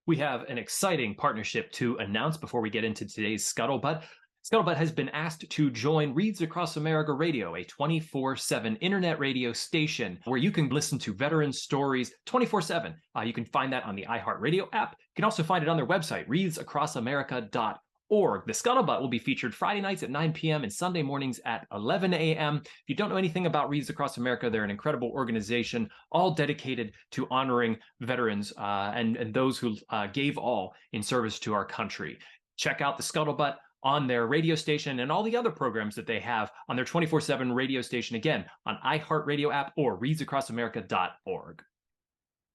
We have an exciting partnership to announce before we get into today's Scuttlebutt. Scuttlebutt has been asked to join Reads Across America Radio, a 24/7 internet radio station where you can listen to veteran stories 24/7. You can find that on the iHeartRadio app. You can also find it on their website, readsacrossamerica.org. The Scuttlebutt will be featured Friday nights at 9 p.m. and Sunday mornings at 11 a.m. If you don't know anything about Reads Across America, they're an incredible organization, all dedicated to honoring veterans and those who gave all in service to our country. Check out the Scuttlebutt on their radio station and all the other programs that they have on their 24/7 radio station, again, on iHeartRadio app or readsacrossamerica.org.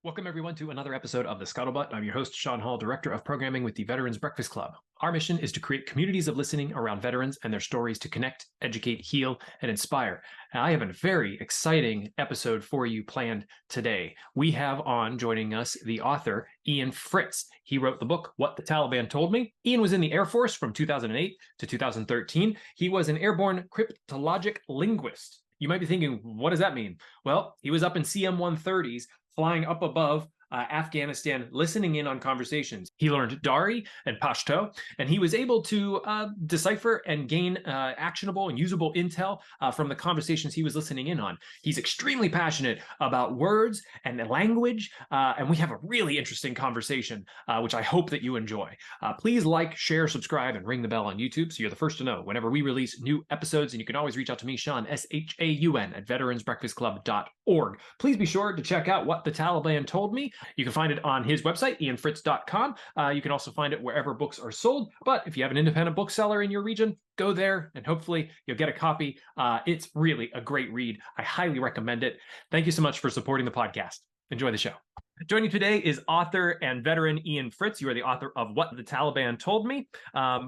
Welcome, everyone, to another episode of The Scuttlebutt. I'm your host, Sean Hall, Director of Programming with the Veterans Breakfast Club. Our mission is to create communities of listening around veterans and their stories to connect, educate, heal, and inspire. And I have a very exciting episode for you planned today. We have on joining us the author, Ian Fritz. He wrote the book, What the Taliban Told Me. Ian was in the Air Force from 2008 to 2013. He was an airborne cryptologic linguist. You might be thinking, what does that mean? Well, he was up in CM-130s, flying up above Afghanistan, listening in on conversations. He learned Dari and Pashto, and he was able to decipher and gain actionable and usable intel from the conversations he was listening in on. He's extremely passionate about words and the language, and we have a really interesting conversation, which I hope that you enjoy. Please like, share, subscribe, and ring the bell on YouTube so you're the first to know whenever we release new episodes, and you can always reach out to me, Sean, S-H-A-U-N, at veteransbreakfastclub.org. Please be sure to check out What the Taliban Told Me. You can find it on his website, ianfritz.com. You can also find it wherever books are sold. But if you have an independent bookseller in your region, go there and hopefully you'll get a copy. It's really a great read. I highly recommend it. Thank you so much for supporting the podcast. Enjoy the show. Joining today is author and veteran Ian Fritz. You are the author of What the Taliban Told Me.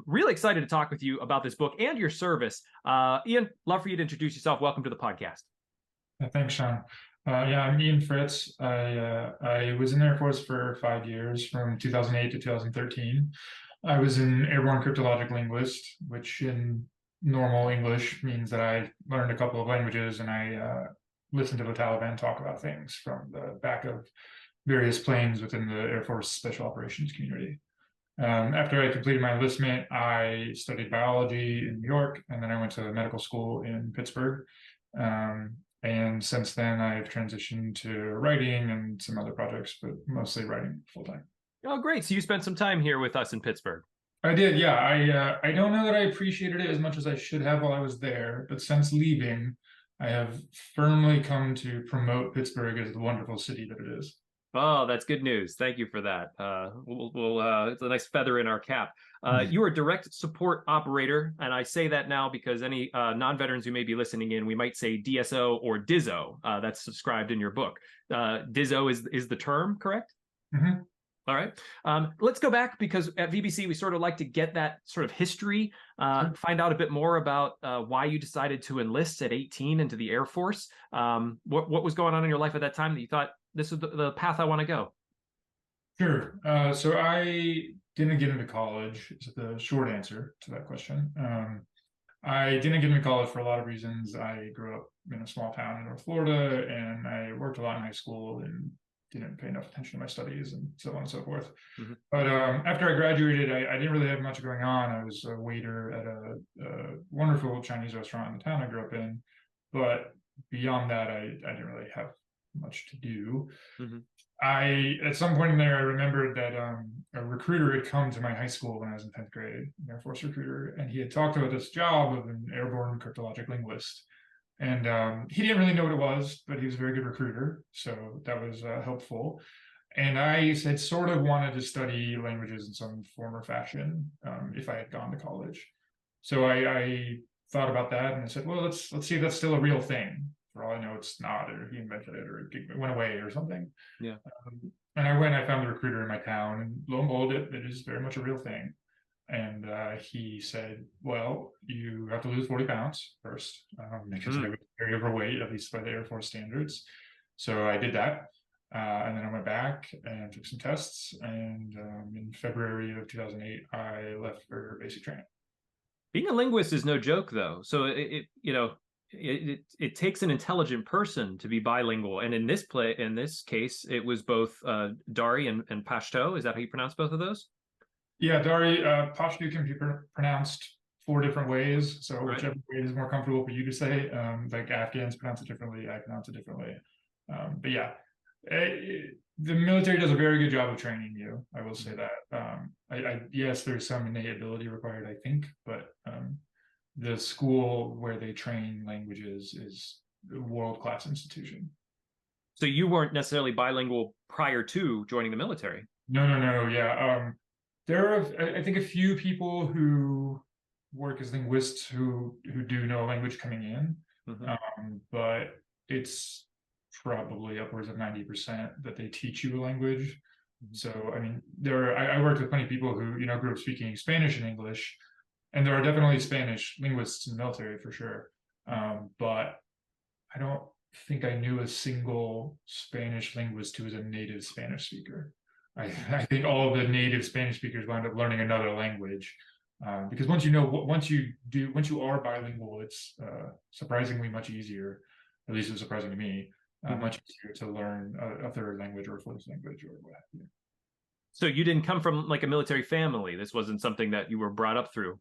Really excited to talk with you about this book and your service. Ian, love for you to introduce yourself. Welcome to the podcast. Thanks, Sean. I'm Ian Fritz. I was in the Air Force for 5 years, from 2008 to 2013. I was an airborne cryptologic linguist, which in normal English means that I learned a couple of languages and I listened to the Taliban talk about things from the back of various planes within the Air Force Special Operations community. After I completed my enlistment, I studied biology in New York, and then I went to medical school in Pittsburgh. And since then, I've transitioned to writing and some other projects, but mostly writing full-time. Oh, great. So you spent some time here with us in Pittsburgh. I did, yeah. I don't know that I appreciated it as much as I should have while I was there, but since leaving, I have firmly come to promote Pittsburgh as the wonderful city that it is. Oh, that's good news. Thank you for that. It's a nice feather in our cap. You are a direct support operator, and I say that now because any non-veterans who may be listening in, we might say DSO or DIZO. That's described in your book. DIZO is the term, correct? Mm-hmm. All right. Let's go back, because at VBC, we sort of like to get that sort of history, find out a bit more about why you decided to enlist at 18 into the Air Force. What was going on in your life at that time that you thought, this is the path I want to go? Sure. So I didn't get into college, is the short answer to that question. I didn't get into college for a lot of reasons. I grew up in a small town in North Florida, and I worked a lot in high school and didn't pay enough attention to my studies and so on and so forth. Mm-hmm. But after I graduated, I didn't really have much going on. I was a waiter at a wonderful Chinese restaurant in the town I grew up in. But beyond that, I didn't really have much to do. Mm-hmm. At some point in there, I remembered that a recruiter had come to my high school when I was in 10th grade, an Air Force recruiter, and he had talked about this job of an airborne cryptologic linguist. And he didn't really know what it was, but he was a very good recruiter, so that was helpful. And I had sort of wanted to study languages in some form or fashion if I had gone to college. So I thought about that, and I said, well, let's see if that's still a real thing. For all I know, it's not, or he invented it, or it went away or something. Yeah. And I found the recruiter in my town, and lo and behold, it is very much a real thing. And he said, well, you have to lose 40 pounds first, because I was very overweight, at least by the Air Force standards. So I did that. And then I went back and took some tests. And in February of 2008, I left for basic training. Being a linguist is no joke, though. So, it takes an intelligent person to be bilingual. And in this case, it was both Dari and Pashto. Is that how you pronounce both of those? Yeah, Dari, Pashto can be pronounced four different ways. So Right. whichever way is more comfortable for you to say. Like Afghans pronounce it differently, I pronounce it differently. But yeah, the military does a very good job of training you. I will say that. Yes, there's some innate ability required, I think, but the school where they train languages is a world-class institution. So you weren't necessarily bilingual prior to joining the military. No. Yeah. There are, I think, a few people who work as linguists who do know a language coming in, but it's probably upwards of 90% that they teach you a language. So, I mean, I worked with plenty of people who, grew up speaking Spanish and English, and there are definitely Spanish linguists in the military for sure. But I don't think I knew a single Spanish linguist who was a native Spanish speaker. I think all of the native Spanish speakers wind up learning another language because once you are bilingual, it's surprisingly much easier. At least it was surprising to me. Much easier to learn a third language or a fourth language or what have you. So you didn't come from like a military family. This wasn't something that you were brought up through.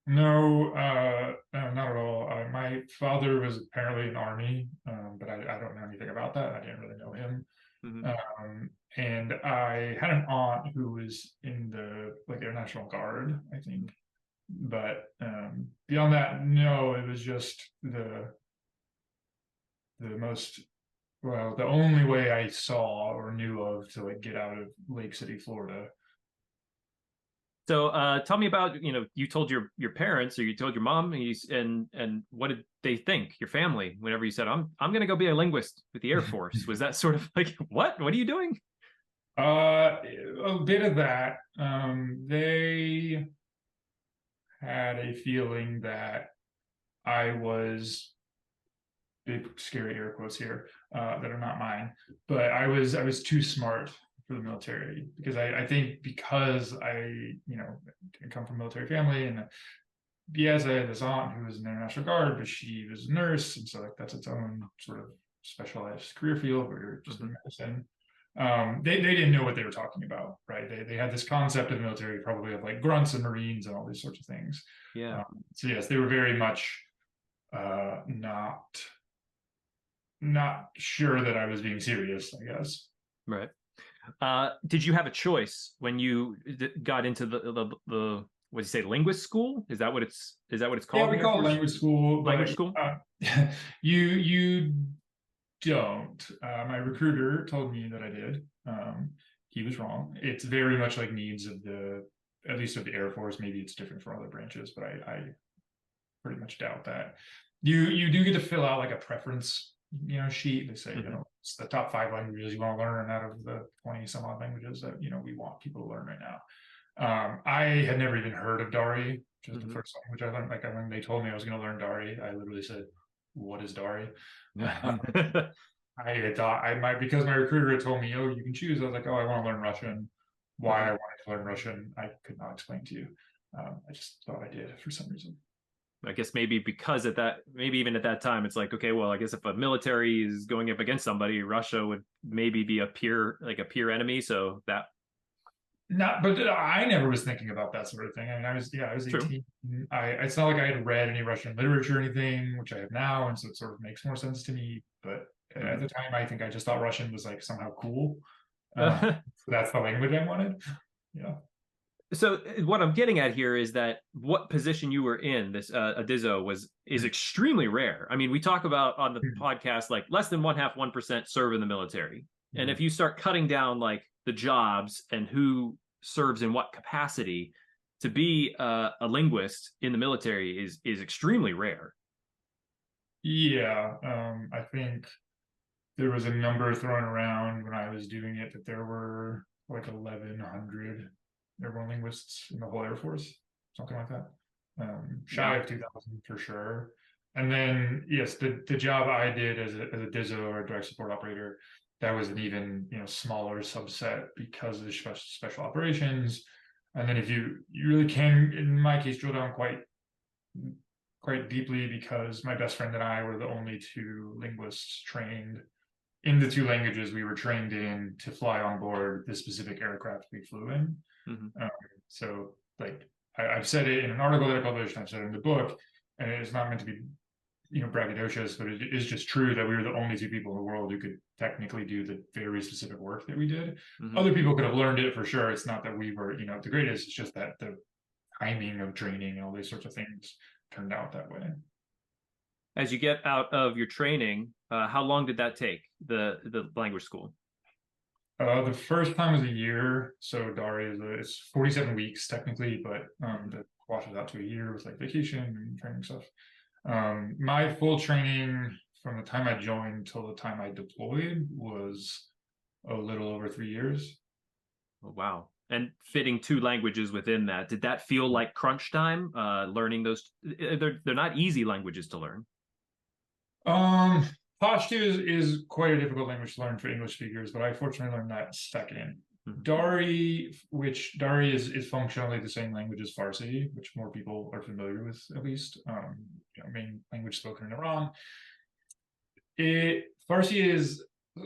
No, not at all. My father was apparently in the army, but I don't know anything about that. I didn't really know him. And I had an aunt who was in the Air National Guard, I think. But beyond that, no, it was just the only way I saw or knew of to get out of Lake City, Florida. So tell me about, you told your parents or you told your mom and what did they think, your family, whenever you said, I'm going to go be a linguist with the Air Force? Was that sort of like, what are you doing? A bit of that. They had a feeling that I was, big scary air quotes here that are not mine, but I was too smart for the military because I think because I come from a military family, and yes, I had this aunt who was in the National Guard, but she was a nurse, and so that's its own sort of specialized career field where you're just in medicine. They didn't know what they were talking about, right? They had this concept of the military probably of grunts and Marines and all these sorts of things. Yeah. So yes, they were very much not sure that I was being serious, I guess. Right. Did you have a choice when you got into the what do you say, linguist school? Is that what it's called? Yeah, we call it language school. Language school. You don't. My recruiter told me that I did. He was wrong. It's very much like needs of at least of the Air Force. Maybe it's different for other branches, but I pretty much doubt that. You do get to fill out a preference sheet. They say it's the top 5 languages you want to learn out of the 20 some odd languages that we want people to learn right now. I had never even heard of Dari, which is the first language I learned. When they told me I was going to learn Dari, I literally said, "What is Dari?" I had thought because my recruiter had told me, "Oh, you can choose." I was like, "Oh, I want to learn Russian." Why I wanted to learn Russian, I could not explain to you. I just thought I did for some reason. I guess maybe because maybe even at that time, it's like, okay, well, I guess if a military is going up against somebody, Russia would maybe be a peer enemy. So that. But I never was thinking about that sort of thing. I mean, I was 18. True. It's not like I had read any Russian literature or anything, which I have now, and so it sort of makes more sense to me. But at the time, I think I just thought Russian was somehow cool. So that's the language I wanted. Yeah. So what I'm getting at here is that what position you were in, this Adizzo, is extremely rare. I mean, we talk about on the podcast less than 1% serve in the military, and if you start cutting down the jobs and who serves in what capacity, to be a linguist in the military is extremely rare. Yeah, I think there was a number thrown around when I was doing it that there were 1,100 airborne linguists in the whole Air Force, something like that. Shy of 2,000 for sure. And then yes, the job I did as a DISO or a direct support operator, that was an even smaller subset because of the special operations. And then if you really can, in my case, drill down quite quite deeply because my best friend and I were the only two linguists trained in the two languages we were trained in to fly on board the specific aircraft we flew in. So like I've said it in an article that I published, and I've said it in the book, and it's not meant to be, braggadocious, but it is just true that we were the only two people in the world who could technically do the very specific work that we did. Other people could have learned it for sure. It's not that we were, the greatest. It's just that the timing of training and all these sorts of things turned out that way. As you get out of your training, how long did that take, the language school? The first time was a year. So Dari it's 47 weeks technically, but that washes out to a year with like vacation and training stuff. My full training from the time I joined till the time I deployed was a little over 3 years. Oh, wow. And fitting two languages within that, did that feel like crunch time? Learning those, they're not easy languages to learn. Pashto is quite a difficult language to learn for English speakers, but I fortunately learned that second. Dari, which Dari is functionally the same language as Farsi, which more people are familiar with, at least. Main language spoken in Iran. Farsi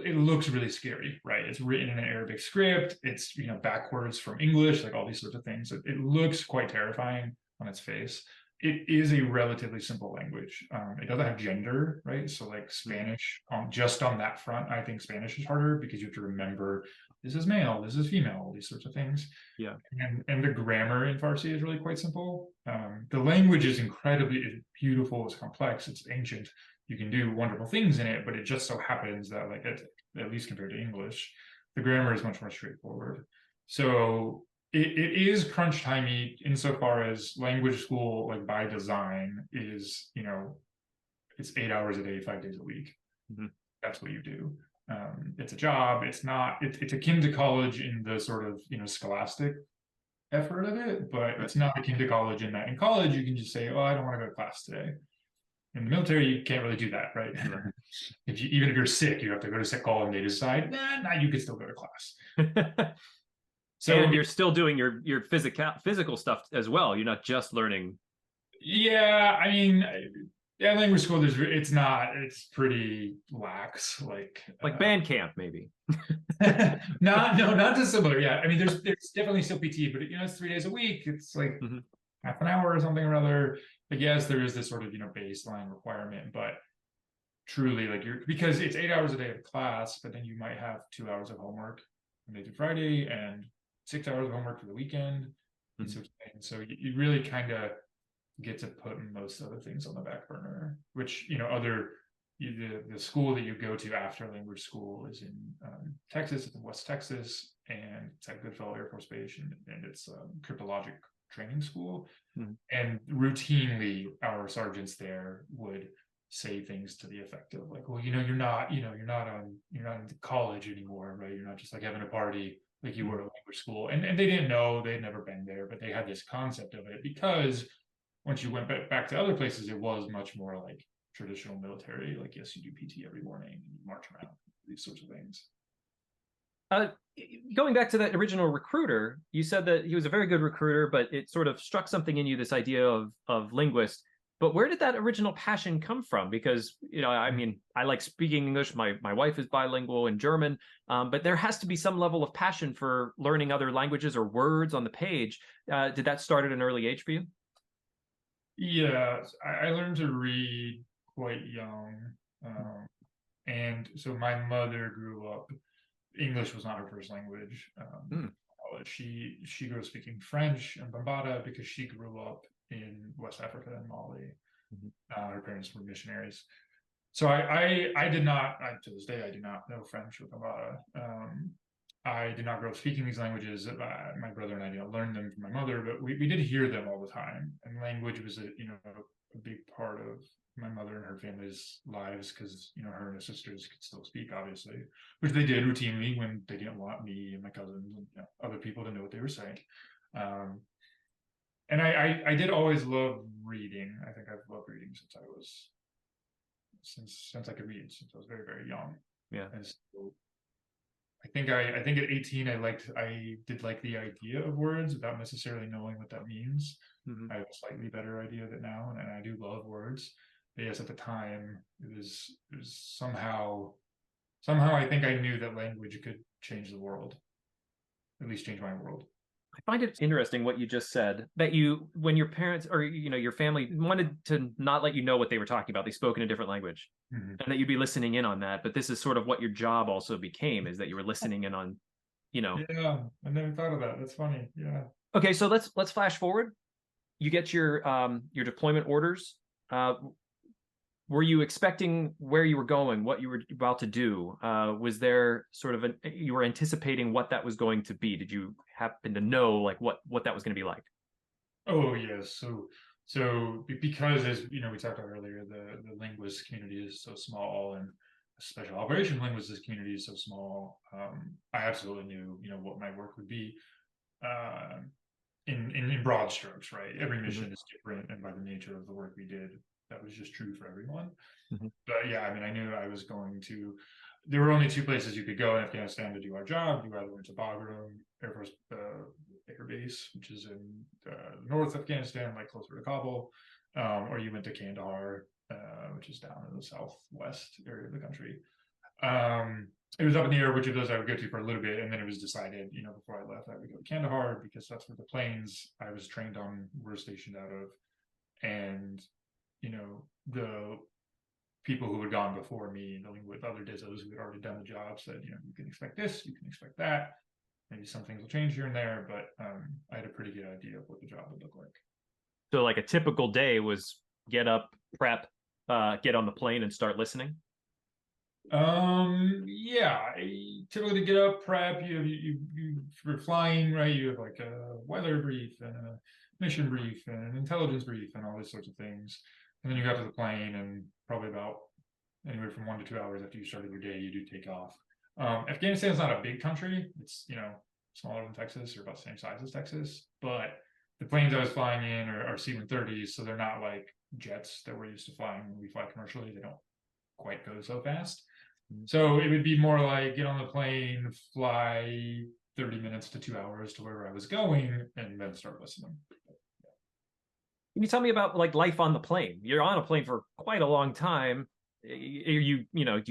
it looks really scary, right? It's written in an Arabic script. It's backwards from English, like all these sorts of things. It looks quite terrifying on its face. It is a relatively simple language. It doesn't have gender, right? So like Spanish, just on that front, I think Spanish is harder because you have to remember this is male, this is female, these sorts of things. Yeah. And the grammar in Farsi is really quite simple. The language is incredibly beautiful, it's complex, it's ancient. You can do wonderful things in it, but it just so happens that like at least compared to English, the grammar is much more straightforward. So it is crunch timey insofar as language school, like by design, is it's 8 hours a day, 5 days a week. That's what you do. It's a job. It's not. It's akin to college in the sort of scholastic effort of it, but it's not akin to college in that in college you can just say, oh, I don't want to go to class today. In the military, you can't really do that, right? Even if you're sick, you have to go to sick call and they decide, nah, you can still go to class. So and you're still doing your physical stuff as well. You're not just learning. Yeah, I mean, language school. It's pretty lax, like band camp, maybe. Not dissimilar. Yeah, I mean, there's definitely still PT, but it's 3 days a week. It's like half an hour or something or other. Like yes, there is this sort of baseline requirement, but truly like because it's 8 hours a day of class, but then you might have 2 hours of homework Monday through Friday and 6 hours of homework for the weekend. So you really kind of get to put most other things on the back burner, which the school that you go to after language school is in Texas. It's in West Texas, and it's at Goodfellow Air Force Base, and it's cryptologic training school. And routinely our sergeants there would say things to the effect of like, well, you're not in college anymore, right? You're not just like having a party like you were at language school. And they didn't know, they'd never been there, but they had this concept of it because once you went back to other places, it was much more like traditional military. Like, yes, you do PT every morning and you march around, these sorts of things. Going back to that original recruiter, you said that he was a very good recruiter, but it sort of struck something in you, this idea of linguist. But where did that original passion come from? Because, I mean, I like speaking English. My wife is bilingual in German, but there has to be some level of passion for learning other languages or words on the page. Did that start at an early age for you? Yeah, I learned to read quite young. And so my mother grew up, English was not her first language. She grew up speaking French and Bambara because she grew up in West Africa and Mali. Her parents were missionaries. So I did not, to this day, I do not know French or Bambara. I did not grow up speaking these languages. My brother and I didn't learn them from my mother, but we did hear them all the time. And language was a big part of my mother and her family's lives because her and her sisters could still speak, obviously, which they did routinely when they didn't want me and my cousins and other people to know what they were saying. And I did always love reading. I think I've loved reading since I could read, since I was very, very young. Yeah. And so I think at 18 I did like the idea of words without necessarily knowing what that means. Mhm. I have a slightly better idea of it now, and I do love words. But yes, at the time it was somehow I think I knew that language could change the world, at least change my world. I find it interesting what you just said that you, when your parents or your family wanted to not let you know what they were talking about, they spoke in a different language, Mhm. and that you'd be listening in on that. But this is sort of what your job also became, is that you were listening in on, you know. Yeah, I never thought of that. That's funny. Yeah. Okay, so let's flash forward. You get your deployment orders. Uh, were you expecting where you were going, what you were about to do? Was there sort of you were anticipating what that was going to be? Did you happen to know like what that was going to be like? Oh yes. Because as you know, we talked about earlier, the linguist community is so small, and special operation linguistics community is so small. I absolutely knew, what my work would be. Uh, in broad strokes, right? Every Mhm, mission is different, and by the nature of the work we did, that was just true for everyone. mhm. But yeah, I mean, I knew I was going to. There were only two places you could go in Afghanistan to do our job. You either went to Bagram Air Force Air Base, which is in North Afghanistan, like closer to Kabul, or you went to Kandahar, which is down in the southwest area of the country. Um, it was up in the air which of those I would go to for a little bit, and then it was decided, before I left, I would go to Kandahar because that's where the planes I was trained on were stationed out of, and the people who had gone before me, dealing with other DISOs who had already done the job, said, you can expect this, you can expect that. Maybe some things will change here and there, but I had a pretty good idea of what the job would look like. So like a typical day was get up, prep, get on the plane, and start listening. Yeah, typically to get up, prep, for flying, right? You have like a weather brief and a mission brief and an intelligence brief and all these sorts of things. And then you got to the plane, and probably about anywhere from 1 to 2 hours after you started your day, you do take off. Afghanistan is not a big country. It's, smaller than Texas, or about the same size as Texas. But the planes I was flying in are C-130s, so they're not like jets that we're used to flying when we fly commercially. They don't quite go so fast. So it would be more like get on the plane, fly 30 minutes to 2 hours to wherever I was going, and then start listening. Can you tell me about like life on the plane? You're on a plane for quite a long time. Do you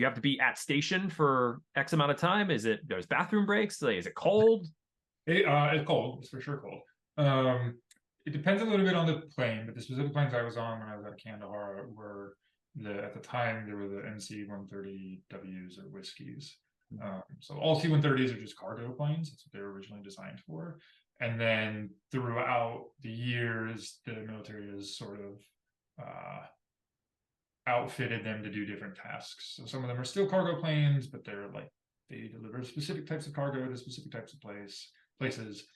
have to be at station for X amount of time? There's bathroom breaks? Like, is it cold? It's cold. It's for sure cold. It depends a little bit on the plane, but the specific planes I was on when I was at Kandahar were at the time they were the NC-130Ws or Whiskies. So all C-130s are just cargo planes. That's what they were originally designed for. And then throughout the years, the military has sort of outfitted them to do different tasks. So some of them are still cargo planes, but they deliver specific types of cargo to specific types of places.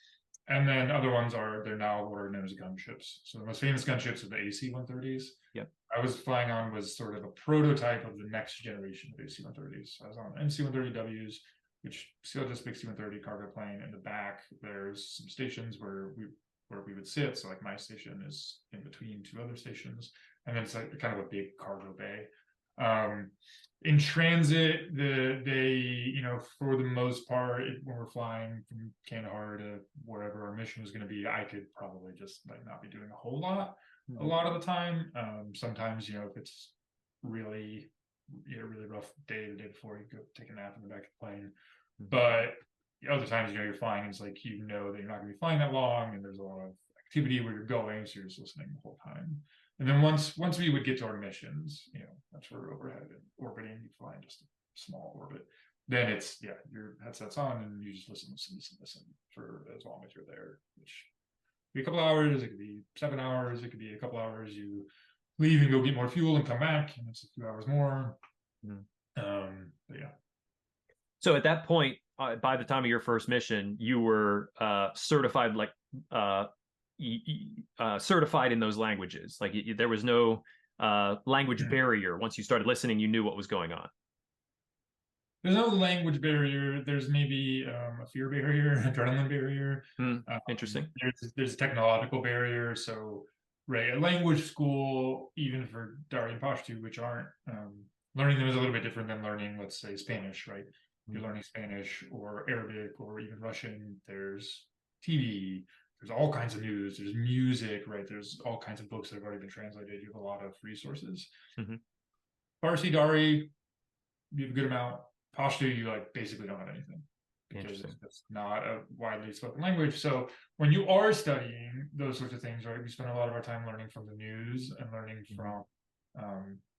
And then other ones they're now what are known as gunships. So the most famous gunships are the AC-130s. Yep. I was flying on was sort of a prototype of the next generation of AC-130s. So I was on MC-130Ws, which still just big C-130 cargo plane. In the back, there's some stations where we would sit. So like my station is in between two other stations, and then it's like kind of a big cargo bay. In transit, for the most part, when we're flying from Kandahar to wherever our mission was going to be, I could probably just like not be doing a whole lot a lot of the time. Sometimes, if it's really, really rough day the day before, you go take a nap in the back of the plane. But other times, you're flying, and it's like that you're not going to be flying that long, and there's a lot of activity where you're going, so you're just listening the whole time. And then once we would get to our missions, that's where we're overhead and orbiting, you fly in just a small orbit. Then it's your headset's on, and you just listen for as long as you're there, which could be a couple hours, it could be 7 hours, it could be a couple hours. You leave and go get more fuel and come back, and it's a few hours more. But yeah. So at that point, by the time of your first mission, you were certified, like certified in those languages. Like there was no language barrier. Once you started listening, you knew what was going on. There's no language barrier. There's maybe a fear barrier, adrenaline barrier. Interesting. There's a technological barrier. So, right, a language school, even for Dari and Pashto, which aren't learning them is a little bit different than learning, let's say, Spanish, right? you're learning Spanish or Arabic or even Russian, there's TV, there's all kinds of news, there's music, right? There's all kinds of books that have already been translated. You have a lot of resources. Mm-hmm. Farsi, Dari, you have a good amount. Pashto, you like basically don't have anything because it's not a widely spoken language. So when you are studying those sorts of things, right, we spend a lot of our time learning from the news and learning from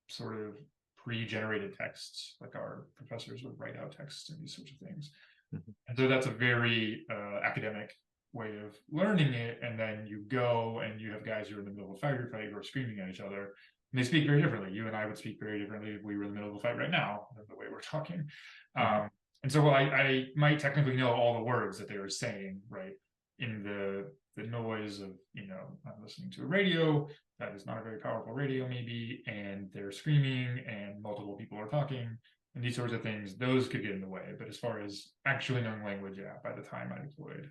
sort of pre-generated texts, like our professors would write out texts and these sorts of things. Mm-hmm. And so that's a very academic way of learning it. And then you go and you have guys who are in the middle of a fight who are screaming at each other. And they speak very differently. You and I would speak very differently if we were in the middle of a fight right now than the way we're talking. Mm-hmm. And so while I might technically know all the words that they were saying, right, in the noise of, I'm listening to a radio that is not a very powerful radio maybe, and they're screaming and multiple people are talking and these sorts of things, those could get in the way. But as far as actually knowing language, yeah, by the time I deployed,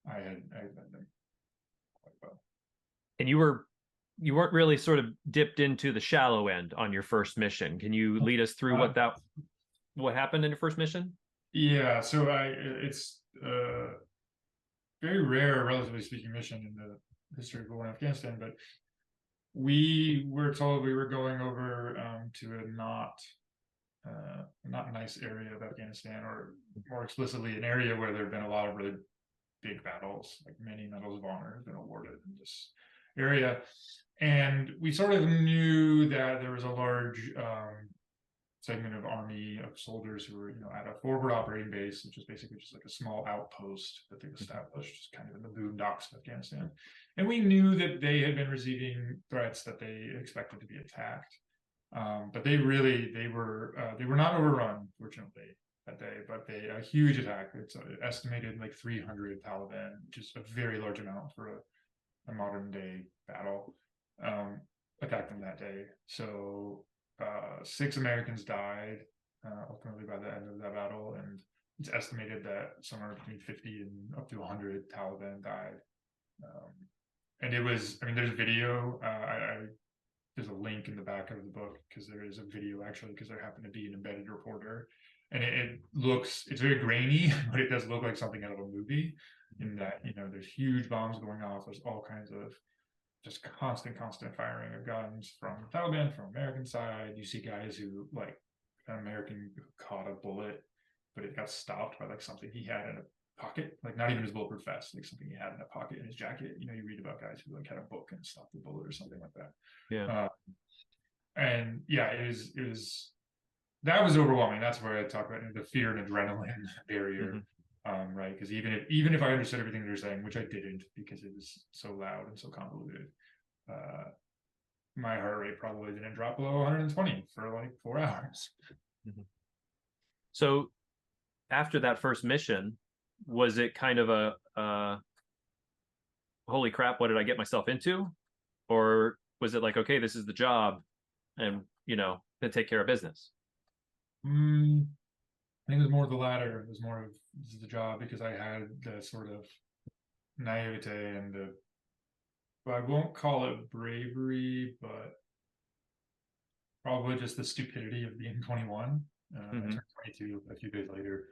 I had them quite well. And you weren't really sort of dipped into the shallow end on your first mission. Can you lead us through what happened in your first mission? Yeah, so it's very rare, relatively speaking, mission in the history of war in Afghanistan, but we were told we were going over to a not nice area of Afghanistan, or more explicitly, an area where there have been a lot of really big battles, like many medals of honor have been awarded in this area. And we sort of knew that there was a large segment of army of soldiers who were, at a forward operating base, which is basically just like a small outpost that they've established just kind of in the boondocks of Afghanistan. And we knew that they had been receiving threats that they expected to be attacked. But they were not overrun, fortunately, that day, but a huge attack. It's estimated like 300 Taliban, which is a very large amount for a modern day battle, attacked them that day. So 6 Americans died ultimately by the end of that battle, and it's estimated that somewhere between 50 and up to 100 Taliban died. And it was, there's a video. There's a link in the back of the book because there is a video actually, because there happened to be an embedded reporter, and it's very grainy, but it does look like something out of a movie. In that, there's huge bombs going off. There's all kinds of just constant firing of guns from the Taliban, from American side. You see guys who, like, an American caught a bullet, but it got stopped by like something he had in a pocket, like not even his bulletproof vest, like something he had in a pocket in his jacket. You read about guys who like had a book and stopped the bullet or something like that. Yeah. And yeah, it was that was overwhelming. That's where I talk about the fear and adrenaline barrier. Right, because even if I understood everything they're saying, which I didn't because it was so loud and so convoluted, my heart rate probably didn't drop below 120 for like 4 hours. So after that first mission, was it kind of a holy crap, what did I get myself into? Or was it like, okay, this is the job and then take care of business? I think it was more the latter. It was more of, this is the job, because I had the sort of naivete and I won't call it bravery, but probably just the stupidity of being 21. I turned 22 a few days later.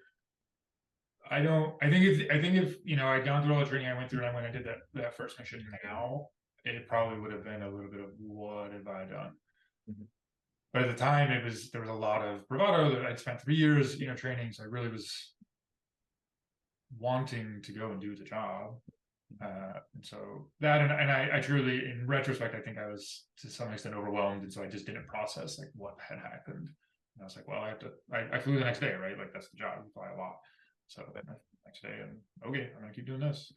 I think if I'd gone through all the training I went through, and I went and did that first mission now, it probably would have been a little bit of, what have I done? But at the time, there was a lot of bravado. That I'd spent 3 years, training, so I really was wanting to go and do the job. And so that, and I truly, in retrospect, I think I was to some extent overwhelmed, and so I just didn't process like what had happened. And I was like, well, I flew the next day, right? Like, that's the job. You fly a lot. So the next day, and okay, I'm gonna keep doing this.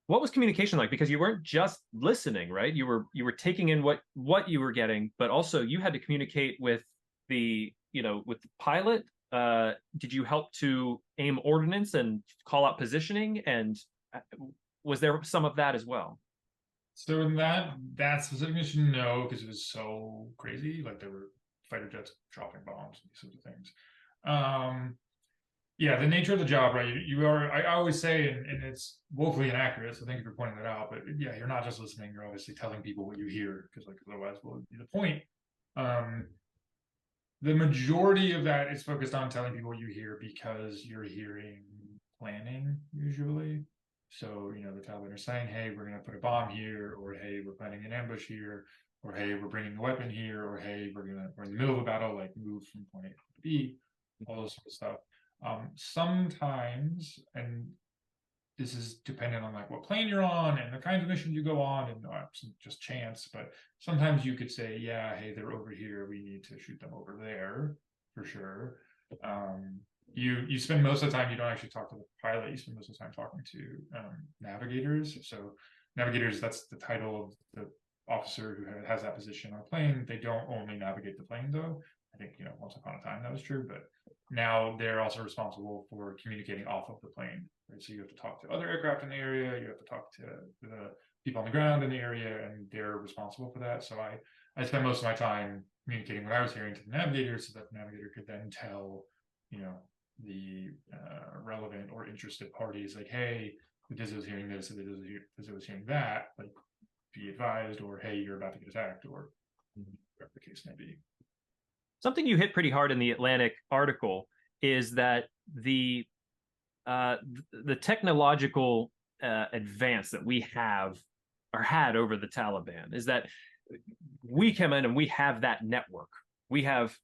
What was communication like? Because you weren't just listening, right? You were taking in what you were getting, but also you had to communicate with the pilot. Did you help to aim ordnance and call out positioning? And was there some of that as well? So in that specific mission, no, because it was so crazy. Like, there were fighter jets dropping bombs and these sorts of things. Yeah, the nature of the job, right? I always say, and it's woefully inaccurate, so thank you for pointing that out. But yeah, you're not just listening; you're obviously telling people what you hear, because otherwise, what would be the point? the majority of that is focused on telling people what you hear, because you're hearing planning usually. So, the Taliban are saying, hey, we're going to put a bomb here, or hey, we're planning an ambush here, or hey, we're bringing a weapon here, or hey, we're in the middle of a battle, like move from point A to B, all those sort of stuff. Sometimes, and this is dependent on like what plane you're on and the kinds of missions you go on, and just chance, but sometimes you could say, yeah, hey, they're over here, we need to shoot them over there for sure. You spend most of the time, you don't actually talk to the pilot, you spend most of the time talking to navigators. So navigators, that's the title of the officer who has that position on a plane. They don't only navigate the plane though. I think, once upon a time that was true, but now they're also responsible for communicating off of the plane, right? So you have to talk to other aircraft in the area, you have to talk to the people on the ground in the area, and they're responsible for that. So I spent most of my time communicating what I was hearing to the navigator, so that the navigator could then tell, the relevant or interested parties, like, hey, because was hearing this, because it was hearing that, like, be advised, or hey, you're about to get attacked, or whatever the case may be. Something you hit pretty hard in the Atlantic article is that the technological advance that we have or had over the Taliban is that we come in and we have that network. We have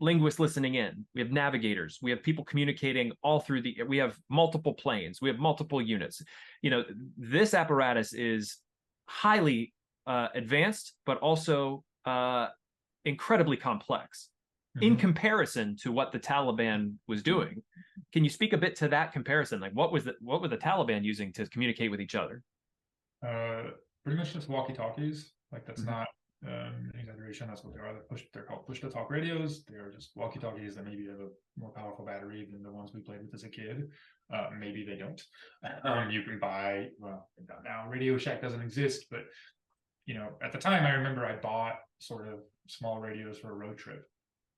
linguists listening in. We have navigators. We have people communicating all through we have multiple planes. We have multiple units. This apparatus is highly advanced, but also incredibly complex in comparison to what the Taliban was doing. Can you speak a bit to that comparison? Like, what were the Taliban using to communicate with each other? Pretty much just walkie-talkies. Like, that's not an exaggeration. That's what they are. They're called push-to-talk radios. They are just walkie-talkies that maybe have a more powerful battery than the ones we played with as a kid. Maybe they don't. You can buy, well, now Radio Shack doesn't exist, but at the time, I remember I bought sort of small radios for a road trip,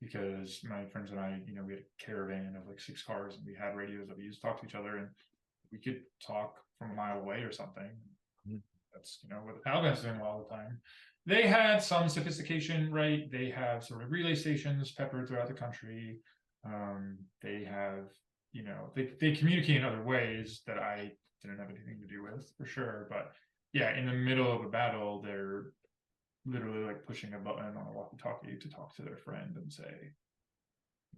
because my friends and I, we had a caravan of like 6 cars, and we had radios that we used to talk to each other, and we could talk from a mile away or something. That's, what the Taliban's doing all the time. They had some sophistication, right? They have sort of relay stations peppered throughout the country. They have, they communicate in other ways that I didn't have anything to do with, for sure. But yeah, in the middle of a battle, they're literally like pushing a button on a walkie-talkie to talk to their friend and say,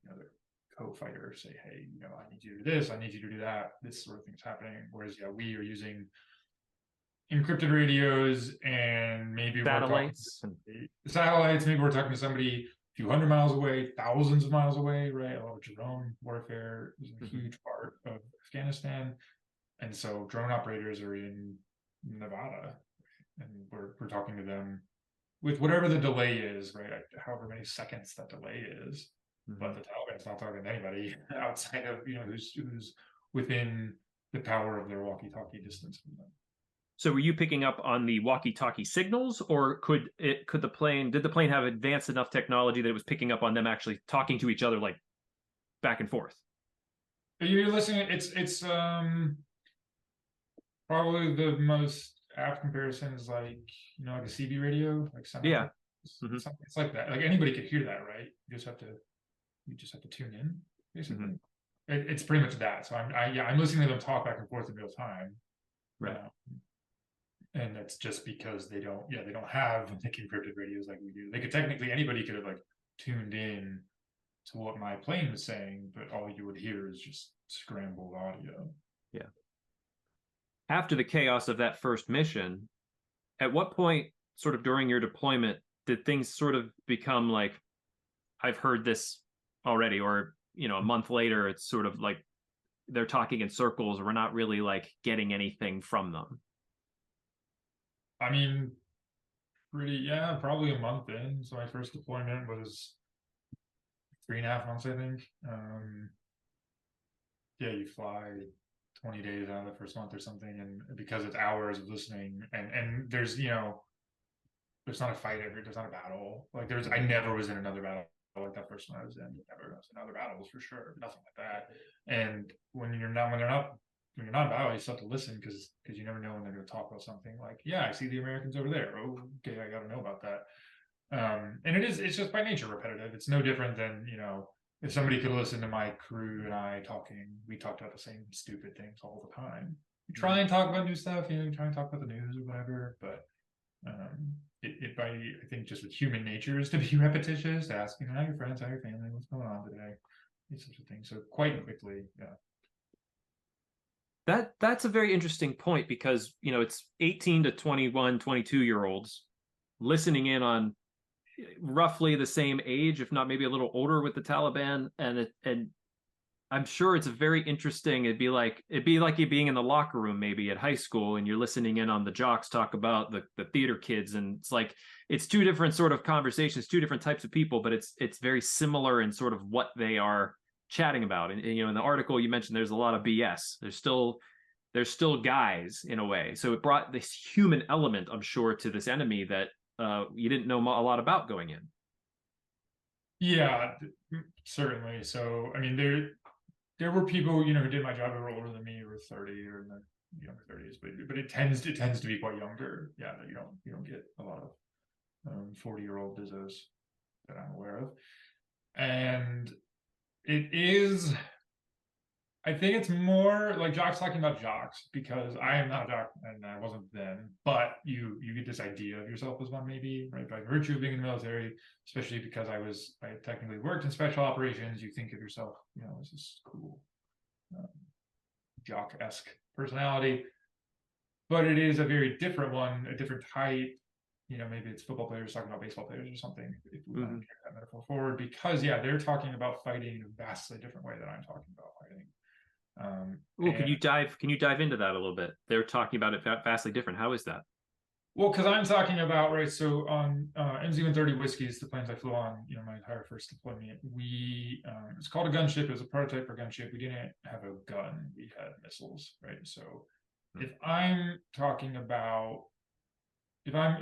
their co-fighter, say, hey, I need you to do this, I need you to do that, this sort of thing's happening. Whereas, yeah, we are using encrypted radios, and maybe satellites. Maybe we're talking to somebody a few hundred miles away, thousands of miles away, right? A lot of drone warfare is a huge part of Afghanistan. And so drone operators are in Nevada, and we're talking to them with whatever the delay is, right? However many seconds that delay is. But the Taliban's not talking to anybody outside of, who's within the power of their walkie-talkie distance from them. So were you picking up on the walkie-talkie signals, or did the plane have advanced enough technology that it was picking up on them actually talking to each other, like back and forth? You're listening. It's probably the most apt comparison is like, like a CB radio, like something. Yeah. It's like that. Like anybody could hear that, right? You just have to tune in, basically. It's pretty much that. So I'm listening to them talk back and forth in real time. Right. And that's just because they don't have like encrypted radios like we do. Anybody could have like tuned in to what my plane was saying, but all you would hear is just scrambled audio. Yeah. After the chaos of that first mission, at what point, sort of during your deployment, did things sort of become like, I've heard this already, or, a month later, it's sort of like they're talking in circles, we're not really like getting anything from them? I mean, probably a month in. So my first deployment was 3.5 months, I think. Yeah, you fly 20 days out of the first month or something, and because it's hours of listening, and there's there's not a fight there's not a battle. Like I never was in another battle like that first one I was in. Never was in other battles, for sure. Nothing like that. And when you're not in battle, you still have to listen, because you never know when they're going to talk about something. Like, yeah, I see the Americans over there. Oh, okay, I got to know about that. And it's just by nature repetitive. It's no different than, if somebody could listen to my crew and I talking, we talked about the same stupid things all the time. We try and talk about new stuff, try and talk about the news or whatever, but I think just with human nature is to be repetitious, asking how your friends, how your family, what's going on today. It's such a thing. So quite quickly, yeah. That's a very interesting point because, it's 18 to 21, 22-year olds listening in on roughly the same age, if not maybe a little older with the Taliban. And I'm sure it's a very interesting. It'd be like you being in the locker room maybe at high school and you're listening in on the jocks talk about the theater kids. And it's like it's two different sort of conversations, two different types of people, but it's very similar in sort of what they are chatting about. And in the article you mentioned, there's a lot of BS. There's still guys in a way. So it brought this human element, I'm sure, to this enemy that you didn't know a lot about going in. Yeah, certainly. So, I mean, there were people, who did my job who were older than me, who were 30 or in their younger 30s, but it tends to be quite younger. Yeah, you don't get a lot of 40-year-old Dizzos that I'm aware of. And it is, I think it's more like jocks talking about jocks because I am not a jock and I wasn't then, but you get this idea of yourself as one maybe, right? By virtue of being in the military, especially because I technically worked in special operations, you think of yourself, as this cool um, jock-esque personality, but it is a very different one, a different type. Maybe it's football players talking about baseball players or something, if we want to carry that metaphor forward, because they're talking about fighting in a vastly different way than I'm talking about fighting. Well, can you dive into that a little bit? They're talking about it vastly different. How is that? Well, because I'm talking about, right, so on MZ-130 Whiskies, the planes I flew on, my entire first deployment, it's called a gunship. It was a prototype for gunship. We didn't have a gun. We had missiles, right? So if I'm talking about, if I'm,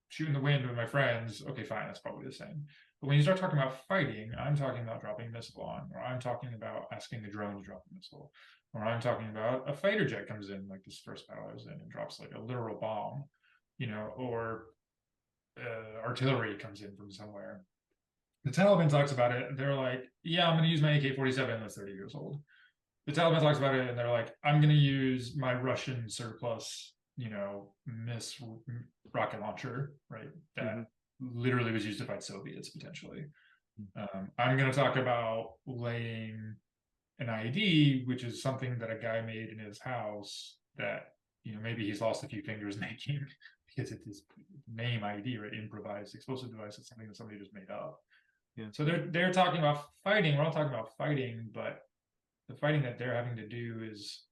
shooting the wind with my friends, okay, fine, that's probably the same. But when you start talking about fighting, I'm talking about dropping a missile on, or I'm talking about asking the drone to drop a missile, or I'm talking about a fighter jet comes in, like this first battle I was in, and drops like a literal bomb, or artillery comes in from somewhere. The Taliban talks about it, and they're like, yeah, I'm going to use my AK-47 that's 30 years old. The Taliban talks about it, and they're like, I'm going to use my Russian surplus, miss rocket launcher, right? That literally was used to fight Soviets potentially. I'm going to talk about laying an IED, which is something that a guy made in his house that, maybe he's lost a few fingers making because it's his name IED, right? Improvised explosive device. It's something that somebody just made up. Yeah. So they're talking about fighting. We're all talking about fighting, but the fighting that they're having to do is,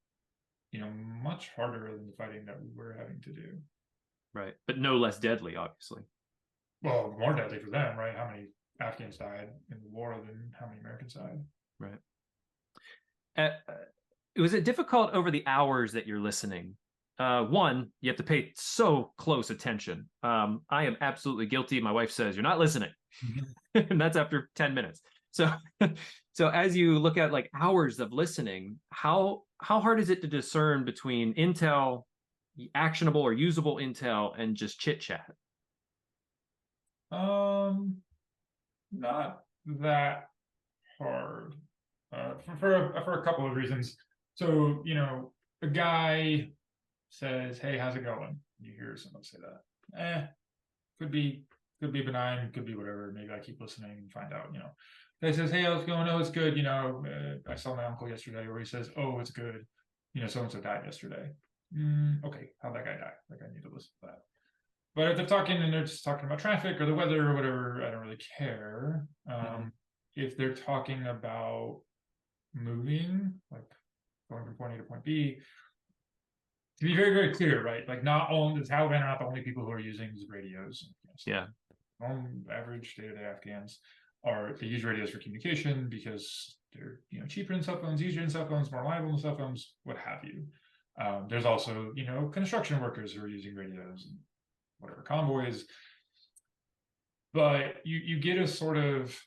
much harder than the fighting that we're having to do. Right. But no less deadly, obviously. Well, more deadly for them, right? How many Afghans died in the war than how many Americans died? Right. Was it difficult over the hours that you're listening? One, you have to pay so close attention. I am absolutely guilty. My wife says, you're not listening. And that's after 10 minutes. So, so as you look at like hours of listening, how hard is it to discern between intel, actionable or usable intel, and just chit chat? Not that hard. For a couple of reasons. So, a guy says, "Hey, how's it going?" You hear someone say that. Could be benign, could be whatever. Maybe I keep listening and find out. Guy says, "Hey, how's it going?" "Oh, it's good." I saw my uncle yesterday, where he says, "Oh, it's good." So and so died yesterday. Okay, how'd that guy die? Like, I need to listen to that. But if they're talking and they're just talking about traffic or the weather or whatever, I don't really care. If they're talking about moving, like going from point A to point B, to be very, very clear, right? Like, not only the Taliban are not the only people who are using these radios. Yeah. On average, day-to-day Afghans they use radios for communication because they're cheaper than cell phones, easier than cell phones, more reliable than cell phones, what have you. There's also construction workers who are using radios and whatever convoys, but you get a sort of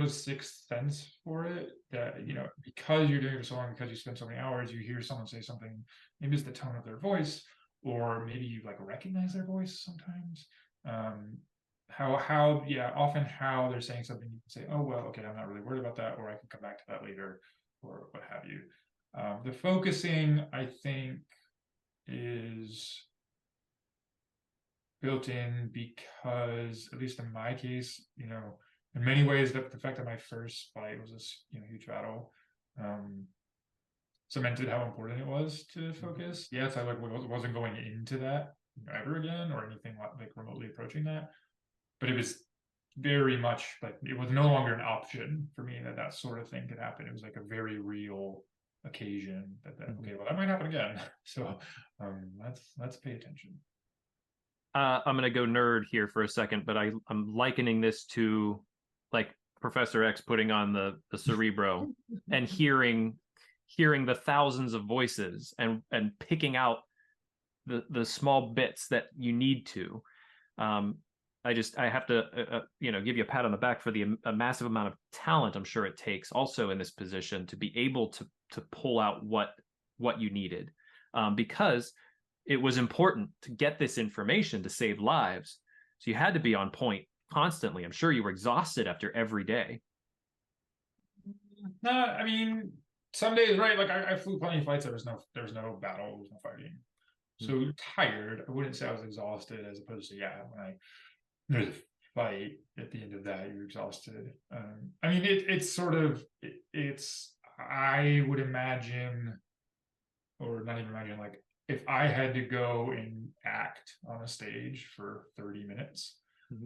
sixth sense for it that because you're doing it for so long, because you spend so many hours, you hear someone say something, maybe it's the tone of their voice, or maybe you like recognize their voice sometimes. Often how they're saying something, you can say, oh, well, okay, I'm not really worried about that, or I can come back to that later, or what have you. The focusing, I think, is built in because, at least in my case, in many ways, the fact that my first flight was this, huge battle, cemented how important it was to focus. Yes, I wasn't going into that ever again or anything like remotely approaching that, but it was very much like it was no longer an option for me that sort of thing could happen. It was like a very real occasion that okay, well, that might happen again. So let's pay attention. I'm gonna go nerd here for a second, but I'm likening this to like Professor X putting on the Cerebro and hearing the thousands of voices and picking out the small bits that you need to. I have to give you a pat on the back for a massive amount of talent I'm sure it takes also in this position to be able to pull out what you needed, because it was important to get this information to save lives. So you had to be on point constantly. I'm sure you were exhausted after every day. No, I mean, some days, right? Like I flew plenty of flights. There was no battle. There was no fighting. So tired. I wouldn't say I was exhausted, as opposed to when there's a fight at the end of that, you're exhausted. I mean, it's sort of it's. I would imagine, or not even imagine, like if I had to go and act on a stage for 30 minutes,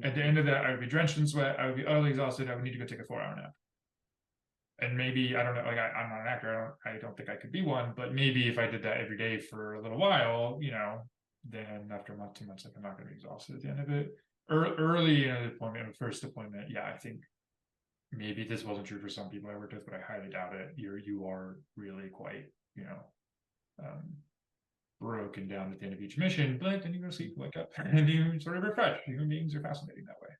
at the end of that, I would be drenched in sweat. I would be utterly exhausted. I would need to go take a 4-hour nap. And maybe, I don't know, like I'm not an actor. I don't think I could be one, but maybe if I did that every day for a little while, then after a month, 2 months, like I'm not going to be exhausted at the end of it. Early in the deployment, the first deployment, I think maybe this wasn't true for some people I worked with, but I highly doubt it. You are really quite, broken down at the end of each mission, but then you go to sleep, wake up, and you sort of refresh. Human beings are fascinating that way.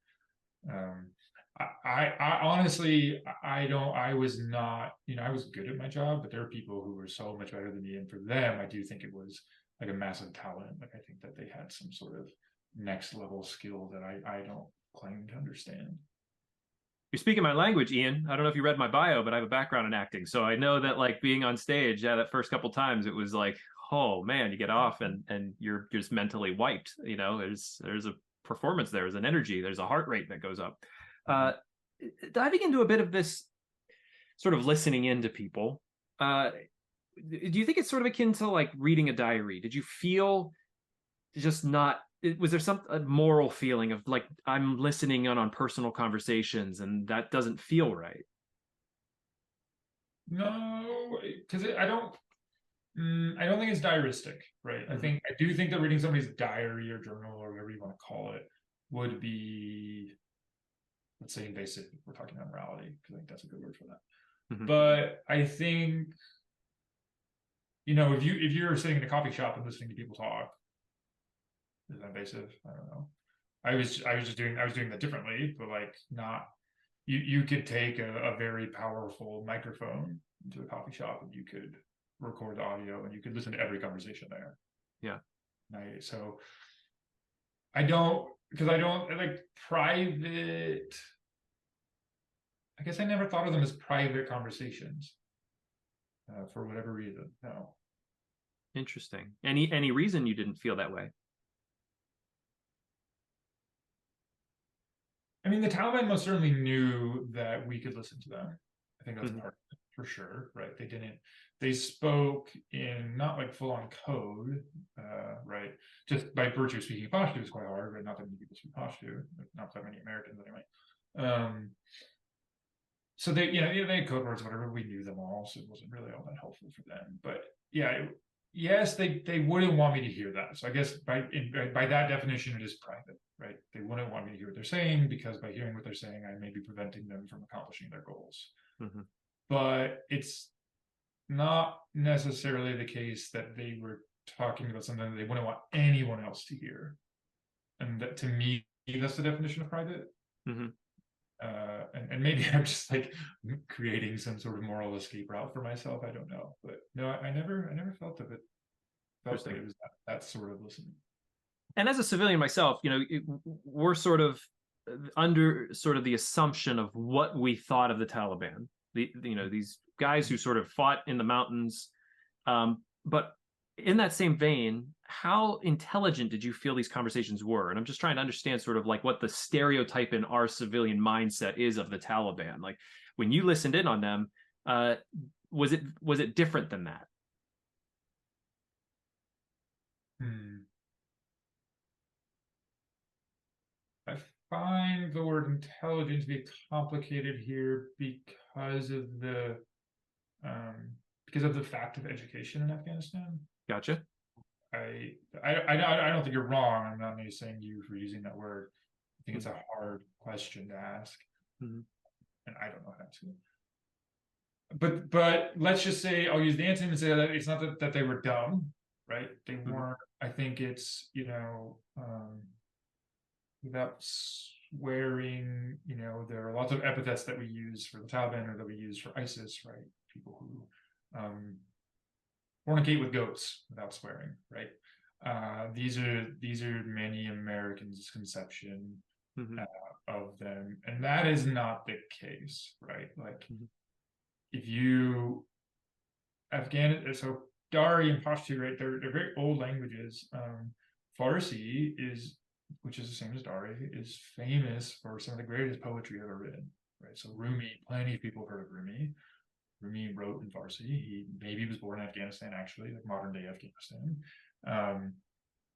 I honestly, I was not, I was good at my job, but there are people who were so much better than me. And for them, I do think it was like a massive talent. Like, I think that they had some sort of next level skill that I don't claim to understand. You're speaking my language, Ian. I don't know if you read my bio, but I have a background in acting. So I know that like being on stage, that first couple times, it was like, oh man, you get off and you're just mentally wiped. There's a performance, there's an energy, there's a heart rate that goes up. Diving into a bit of this sort of listening into people, do you think it's sort of akin to like reading a diary? Did you feel just not, was there some moral feeling of like, I'm listening on personal conversations and that doesn't feel right? No, because I don't think it's diaristic, right? I do think that reading somebody's diary or journal or whatever you want to call it would be, let's say, invasive if we're talking about morality, because I think that's a good word for that. But I think, if you're sitting in a coffee shop and listening to people talk, is that invasive? I don't know. I was doing that differently, but like not. You could take a very powerful microphone into a coffee shop and you could record the audio and you could listen to every conversation there. Yeah. So I don't like private. I guess I never thought of them as private conversations for whatever reason. No. Interesting. Any reason you didn't feel that way? I mean, the Taliban most certainly knew that we could listen to them. I think that's part of it, for sure, right? They spoke in not like full on code, right? Just by virtue of speaking Pashto is quite hard, right? Not that many people speak Pashto, not that many Americans anyway. So they had code words, whatever. We knew them all, so it wasn't really all that helpful for them. But yes, they wouldn't want me to hear that. So I guess by that definition, it is private, right? They wouldn't want me to hear what they're saying because by hearing what they're saying, I may be preventing them from accomplishing their goals. But it's not necessarily the case that they were talking about something that they wouldn't want anyone else to hear. And that, to me, that's the definition of private. And maybe I'm just like creating some sort of moral escape route for myself. I don't know, but no, I never felt of it felt like it was that sort of listening. And as a civilian myself, we're sort of under sort of the assumption of what we thought of the Taliban. These guys who sort of fought in the mountains. But in that same vein, how intelligent did you feel these conversations were? And I'm just trying to understand sort of like what the stereotype in our civilian mindset is of the Taliban. Like when you listened in on them, was it different than that? I find the word intelligent to be complicated here because of the fact of education in Afghanistan. Gotcha. I don't think you're wrong. I'm not saying you for using that word. I think it's a hard question to ask, and I don't know how to answer it. But let's just say I'll use the antonym and say that it's not that they were dumb, right? They weren't. I think it's without swearing, there are lots of epithets that we use for the Taliban or that we use for ISIS, right? People who fornicate with goats without swearing, right? These are many Americans' conception of them, and that is not the case, right? Like if you so Dari and Pashto, right? They're very old languages. Farsi is, which is the same as Dari, is famous for some of the greatest poetry ever written, right? So Rumi, plenty of people have heard of Rumi. Rumi wrote in Farsi. He maybe was born in Afghanistan, actually, like modern day Afghanistan.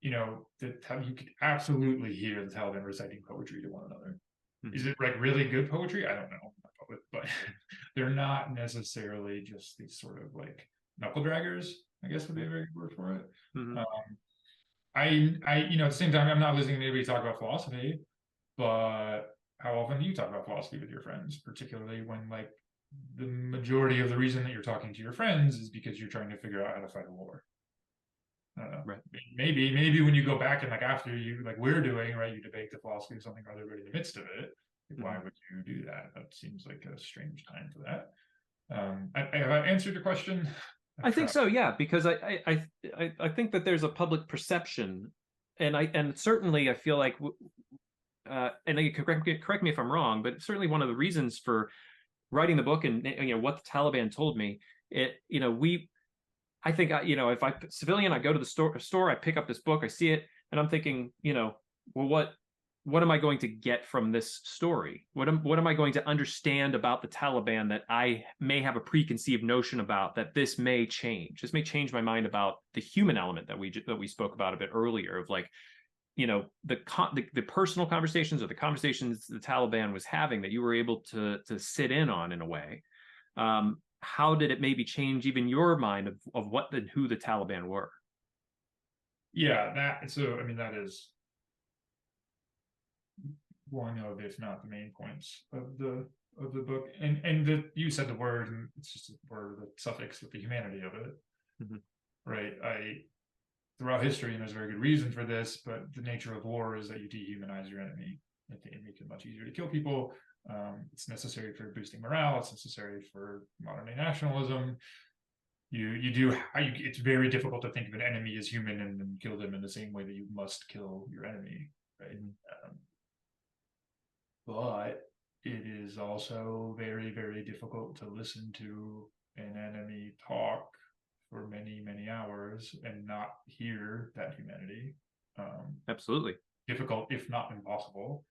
You could absolutely hear the Taliban reciting poetry to one another. Is it like really good poetry? I don't know, but they're not necessarily just these sort of like knuckle draggers, I guess would be a very good word for it. At the same time, I'm not listening to anybody talk about philosophy, but how often do you talk about philosophy with your friends, particularly when like the majority of the reason that you're talking to your friends is because you're trying to figure out how to fight a war? I don't know. Right. Maybe when you go back and like after you like we're doing, right, you debate the philosophy of something rather than in the midst of it. Like, why would you do that? That seems like a strange time for that. Have I answered your question? I think so, yeah, because I think that there's a public perception, and certainly I feel like, and you can correct me if I'm wrong, but certainly one of the reasons for writing the book and what the Taliban told me, I think if I civilian, I go to the store, I pick up this book, I see it, and I'm thinking, well, what am I going to get from this story? What am I going to understand about the Taliban that I may have a preconceived notion about that this may change? This may change my mind about the human element that we spoke about a bit earlier of like, the personal conversations or the conversations the Taliban was having that you were able to sit in on in a way. How did it maybe change even your mind of who the Taliban were? Yeah, that is one of, if not the main points of the book. And you said the word, and it's just a word, the suffix with the humanity of it. Right. Throughout history, and there's a very good reason for this, but the nature of war is that you dehumanize your enemy. It makes it much easier to kill people. It's necessary for boosting morale. It's necessary for modern day nationalism. It's very difficult to think of an enemy as human and then kill them in the same way that you must kill your enemy, right? But it is also very, very difficult to listen to an enemy talk for many, many hours and not hear that humanity. Absolutely. Difficult, if not impossible.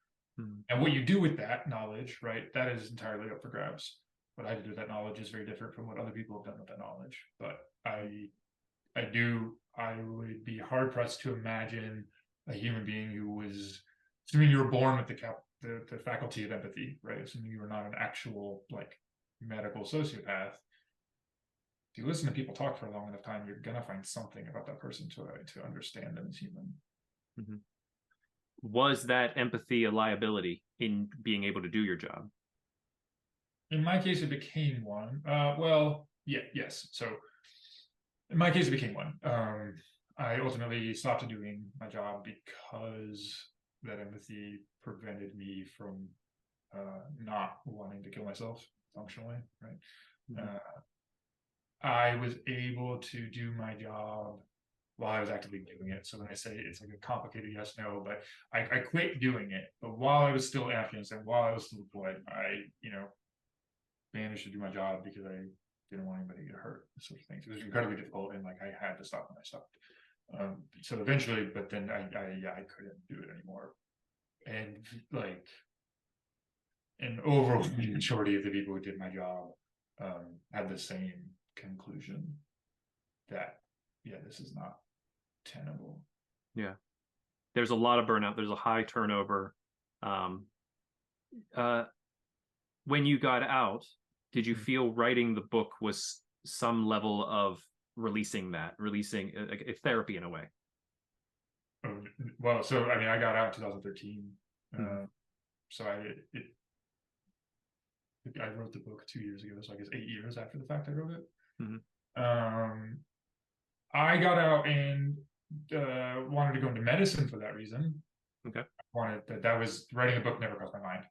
And what you do with that knowledge, right, that is entirely up for grabs. What I did with that knowledge is very different from what other people have done with that knowledge. But I would be hard pressed to imagine a human being who was, assuming you were born with the faculty of empathy, right? Assuming you were not an actual like medical sociopath. If you listen to people talk for a long enough time, you're gonna find something about that person to understand them as human. Was that empathy a liability in being able to do your job? In my case, it became one. Yes. So in my case, it became one. I ultimately stopped doing my job because that empathy prevented me from not wanting to kill myself functionally, right? I was able to do my job while I was actively doing it. So when I say it's like a complicated yes, no, but I quit doing it. But while I was still in Afghanistan, while I was still deployed, I, managed to do my job because I didn't want anybody to get hurt, sort of things. It was incredibly difficult, and like I had to stop when I stopped. So eventually, but then I couldn't do it anymore. And like an overwhelming majority of the people who did my job had the same conclusion that, yeah, this is not tenable. Yeah. There's a lot of burnout. There's a high turnover. When you got out, did you feel writing the book was some level of releasing like therapy in a way? Well, so I mean, I got out in 2013. So I wrote the book 2 years ago, so I guess 8 years after the fact I wrote it. I got out and wanted to go into medicine for that reason. Okay. I wanted that was writing a book never crossed my mind.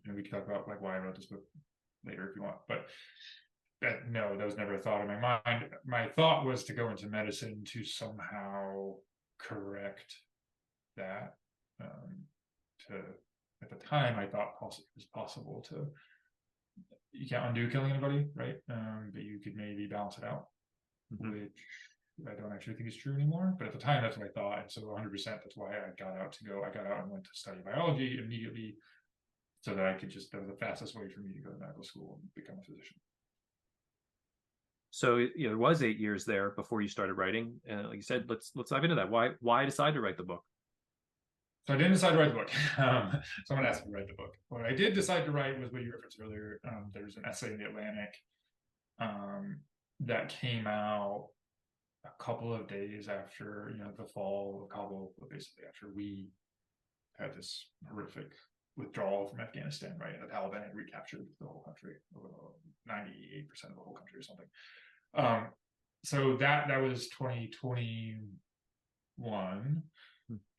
And we can talk about like why I wrote this book later if you want, but that was never a thought in my mind. My thought was to go into medicine to somehow correct that. At the time, I thought it was possible to. You can't undo killing anybody, right? But you could maybe balance it out, which I don't actually think is true anymore. But at the time, that's what I thought, and so 100%. That's why I got out and went to study biology immediately, so that I could that was the fastest way for me to go to medical school and become a physician. So it was 8 years there before you started writing. Like you said, let's dive into that. Why decide to write the book? So I didn't decide to write the book. Someone asked me to write the book. What I did decide to write was what you referenced earlier. There's an essay in the Atlantic that came out a couple of days after the fall of Kabul, basically after we had this horrific withdrawal from Afghanistan, right? And the Taliban had recaptured the whole country, 98% of the whole country or something. So that was 2021.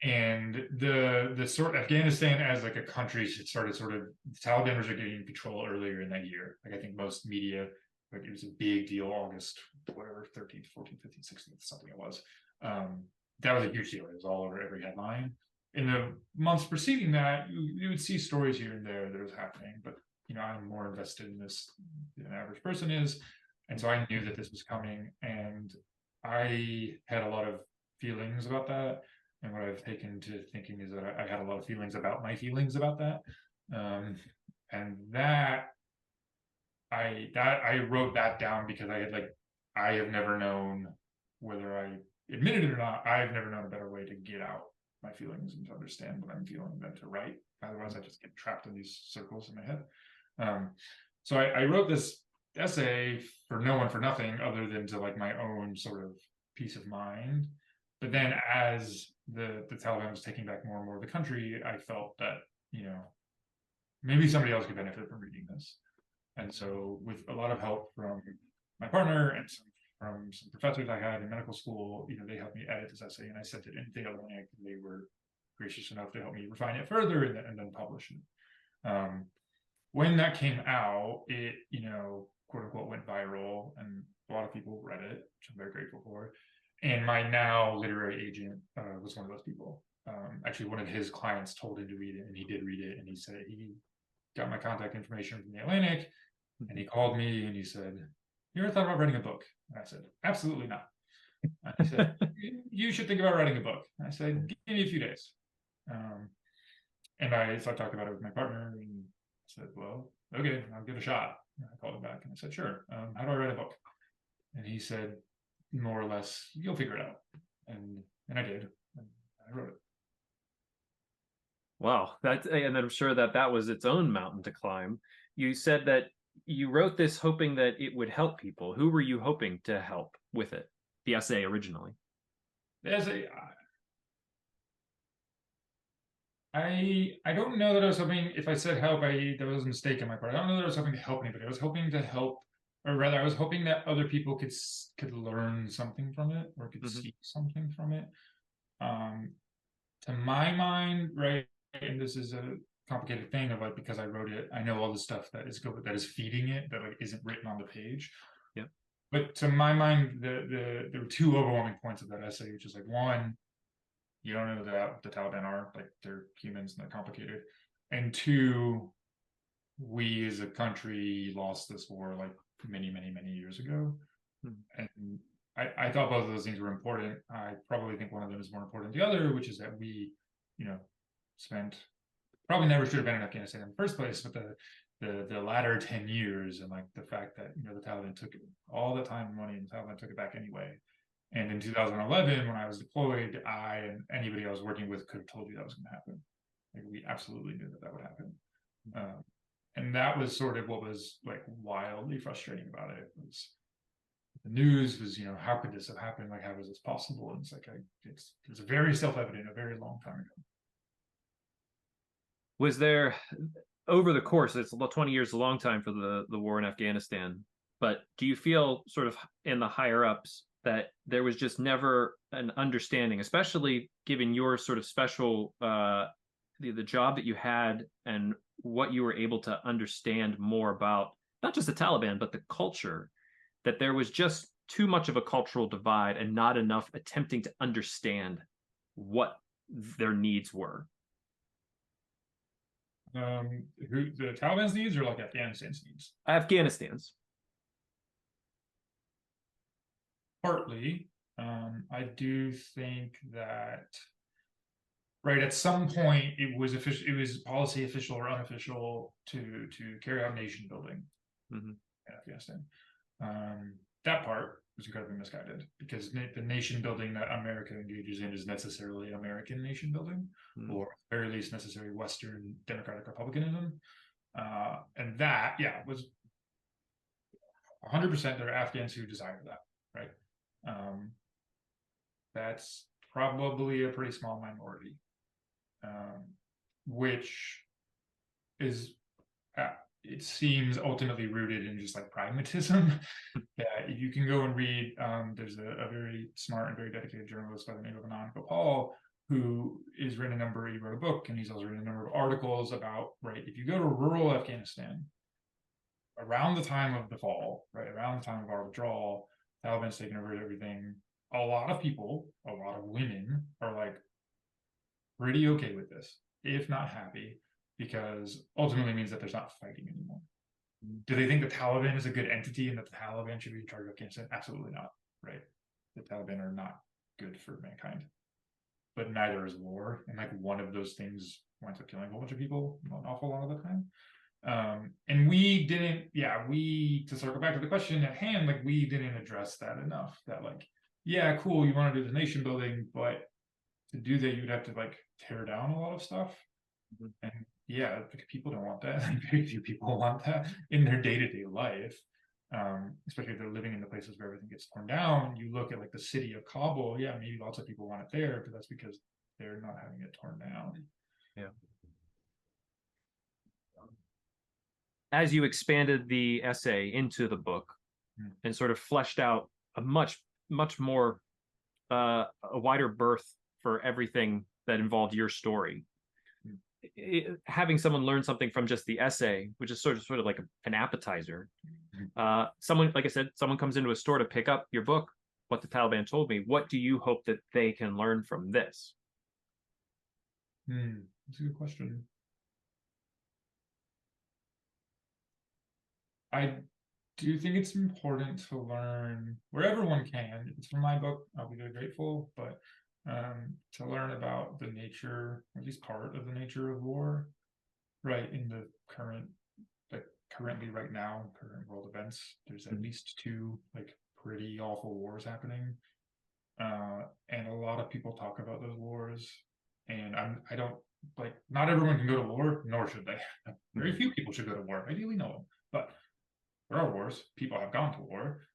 And the sort of Afghanistan as like a country started the Taliban was getting control earlier in that year. Like I think most media, like it was a big deal, August, whatever, 13th, 14th, 15th, 16th, something it was. That was a huge deal. It was all over every headline. In the months preceding that, you would see stories here and there that was happening, but I'm more invested in this than an average person is. And so I knew that this was coming, and I had a lot of feelings about that. And what I've taken to thinking is that I had a lot of feelings about my feelings about that. And that I wrote that down because I have never known, whether I admitted it or not, I've never known a better way to get out my feelings and to understand what I'm feeling than to write. Otherwise I just get trapped in these circles in my head. So I wrote this essay for no one for nothing other than to like my own sort of peace of mind. But then as the Taliban was taking back more and more of the country, I felt that, maybe somebody else could benefit from reading this. And so with a lot of help from my partner and from some professors I had in medical school, they helped me edit this essay, and I sent it in the Atlantic. They were gracious enough to help me refine it further and then publish it. When that came out, it, quote unquote, went viral, and a lot of people read it, which I'm very grateful for. And my now literary agent was one of those people. Actually, one of his clients told him to read it, and he did read it. And he said he got my contact information from the Atlantic, and he called me and he said, "You ever thought about writing a book?" And I said, "Absolutely not." And he said, "You should think about writing a book." And I said, "Give me a few days." So I talked about it with my partner, and I said, "Well, okay, I'll give it a shot." And I called him back and I said, "Sure. How do I write a book?" And he said, more or less, "You'll figure it out." And I did. And I wrote it. Wow, and I'm sure that was its own mountain to climb. You said that you wrote this hoping that it would help people. Who were you hoping to help with it? The essay originally. The essay, I don't know that I was hoping. If I said help, there was a mistake on my part. I don't know that I was hoping to help anybody. I was hoping to help, or rather, I was hoping that other people could learn something from it, or could see something from it. To my mind, right, and this is a complicated thing of like, because I wrote it, I know all the stuff that is feeding it, that like isn't written on the page. Yep. But to my mind, there were two overwhelming points of that essay, which is like, one, you don't know what the Taliban are, like they're humans and they're complicated. And two, we as a country lost this war like many, many, many years ago. And I thought both of those things were important. I probably think one of them is more important than the other, which is that we, you know, spent probably never should have been in Afghanistan in the first place, but the latter 10 years and like the fact that, you know, the Taliban took all the time and money and the Taliban took it back anyway. And in 2011, when I was deployed, I and anybody I was working with could have told you that was going to happen. Like we absolutely knew that that would happen. And that was sort of what was like wildly frustrating about it. Was the news was, you know, how could this have happened? Like, how was this possible? And it's like, it's very self-evident a very long time ago. Was there, over the course, it's about 20 years, a long time for the war in Afghanistan, but do you feel sort of in the higher ups that there was just never an understanding, especially given your sort of special the job that you had and what you were able to understand more about not just the Taliban but the culture, that there was just too much of a cultural divide and not enough attempting to understand what their needs were? Who the Taliban's needs or like Afghanistan's needs? Afghanistan's. Partly, I do think that right at some point it was official, it was policy official or unofficial to carry out nation building in Afghanistan. That part was incredibly misguided because the nation building that America engages in is necessarily American nation building, or at the very least necessary Western democratic republicanism. And that, yeah, was 100% there are Afghans who desire that, right? That's probably a pretty small minority, which is, it seems ultimately rooted in just like pragmatism. Yeah, you can go and read, there's a very smart and very dedicated journalist by the name of Anand Gopal, who is written a number, he wrote a book, and he's also written a number of articles about, right, if you go to rural Afghanistan, around the time of the fall, right, around the time of our withdrawal, Taliban's taken over everything. A lot of people, a lot of women are like pretty okay with this, if not happy, because ultimately means that there's not fighting anymore. Do they think the Taliban is a good entity and that the Taliban should be in charge of Afghanistan? Absolutely not, right? The Taliban are not good for mankind, but neither is war. And like one of those things winds up killing a whole bunch of people an awful lot of the time. And we didn't, yeah, to circle back to the question at hand, like we didn't address that enough. That like, yeah, cool, you want to do the nation building, but to do that, you'd have to like tear down a lot of stuff. And yeah, like, people don't want that. Very few people want that in their day-to-day life. Especially if they're living in the places where everything gets torn down. You look at like the city of Kabul, yeah, maybe lots of people want it there, but that's because they're not having it torn down. Yeah. As you expanded the essay into the book and sort of fleshed out a much more a wider berth for everything that involved your story, having someone learn something from just the essay, which is sort of like an appetizer, someone, like I said, someone comes into a store to pick up your book, What the Taliban Told Me. What do you hope that they can learn from this? That's a good question. I do think it's important to learn wherever one can. If it's from my book, I'll be very grateful, but to learn about the nature, or at least part of the nature of war, right, in the current, like currently right now, current world events, there's at least two like pretty awful wars happening. And a lot of people talk about those wars, and I don't, like, not everyone can go to war, nor should they. Very few people should go to war, ideally no one, but there are wars. People have gone to war.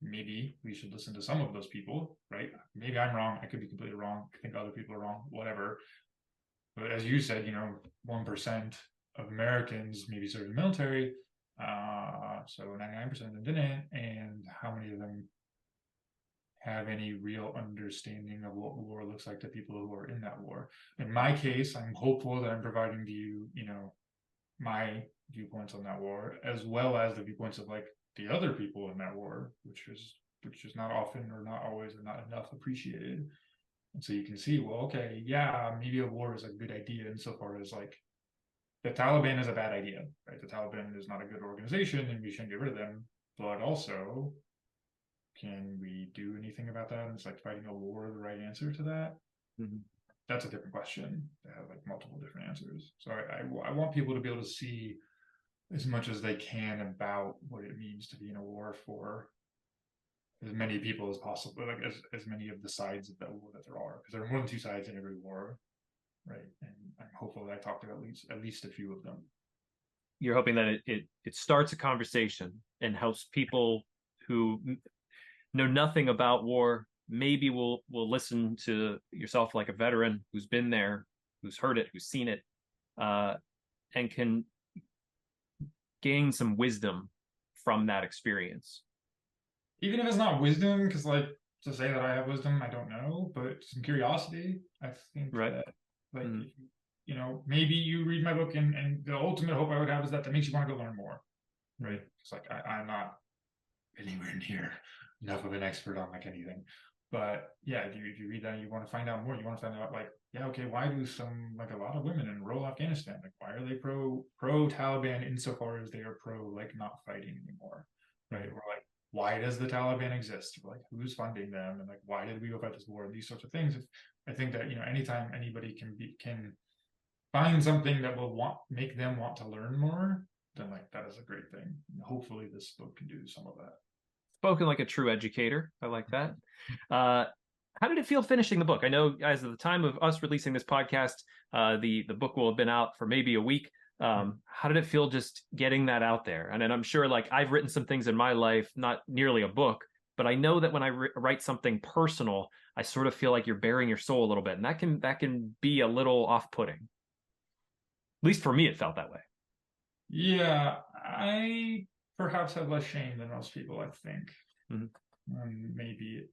Maybe we should listen to some of those people, right? Maybe I'm wrong. I could be completely wrong. I think other people are wrong, whatever. But as you said, 1% of Americans maybe served in the military. So 99% of them didn't. And how many of them have any real understanding of what war looks like to people who are in that war? In my case, I'm hopeful that I'm providing to you, my viewpoints on that war, as well as the viewpoints of like the other people in that war, which is not often or not always or not enough appreciated. And so you can see, well, okay, yeah, maybe a war is a good idea insofar as like the Taliban is a bad idea, right? The Taliban is not a good organization and we shouldn't get rid of them. But also, can we do anything about that? And it's like fighting a war the right answer to that? Mm-hmm. That's a different question. They have like multiple different answers. So I want people to be able to see as much as they can about what it means to be in a war for as many people as possible, like as many of the sides of that war that there are, because there are more than two sides in every war, right? And I'm hopeful that I talked to at least a few of them. You're hoping that it starts a conversation and helps people who know nothing about war, maybe will listen to yourself like a veteran who's been there, who's heard it, who's seen it, and can gain some wisdom from that experience. Even if it's not wisdom, because like to say that I have wisdom, I don't know, but some curiosity. I think right. that like you know, maybe you read my book and the ultimate hope I would have is that makes you want to go learn more, right? It's like I'm not anywhere near enough of an expert on like anything, but yeah, if you read that, you want to find out more. You want to find out like, yeah, okay, why do some like a lot of women enroll Afghanistan? Like, why are they pro Taliban insofar as they are pro like not fighting anymore, right? Or like, why does the Taliban exist? Or, like, who's funding them, and like, why did we go fight this war? And these sorts of things. I think that, you know, anytime anybody can find something that will make them want to learn more, then like that is a great thing. And hopefully, this book can do some of that. Spoken like a true educator. I like that. How did it feel finishing the book? I know as of the time of us releasing this podcast, the book will have been out for maybe a week. How did it feel just getting that out there? And then I'm sure like I've written some things in my life, not nearly a book, but I know that when I write something personal, I sort of feel like you're bearing your soul a little bit, and that can be a little off-putting. At least for me, it felt that way. Yeah, I perhaps have less shame than most people, I think. Maybe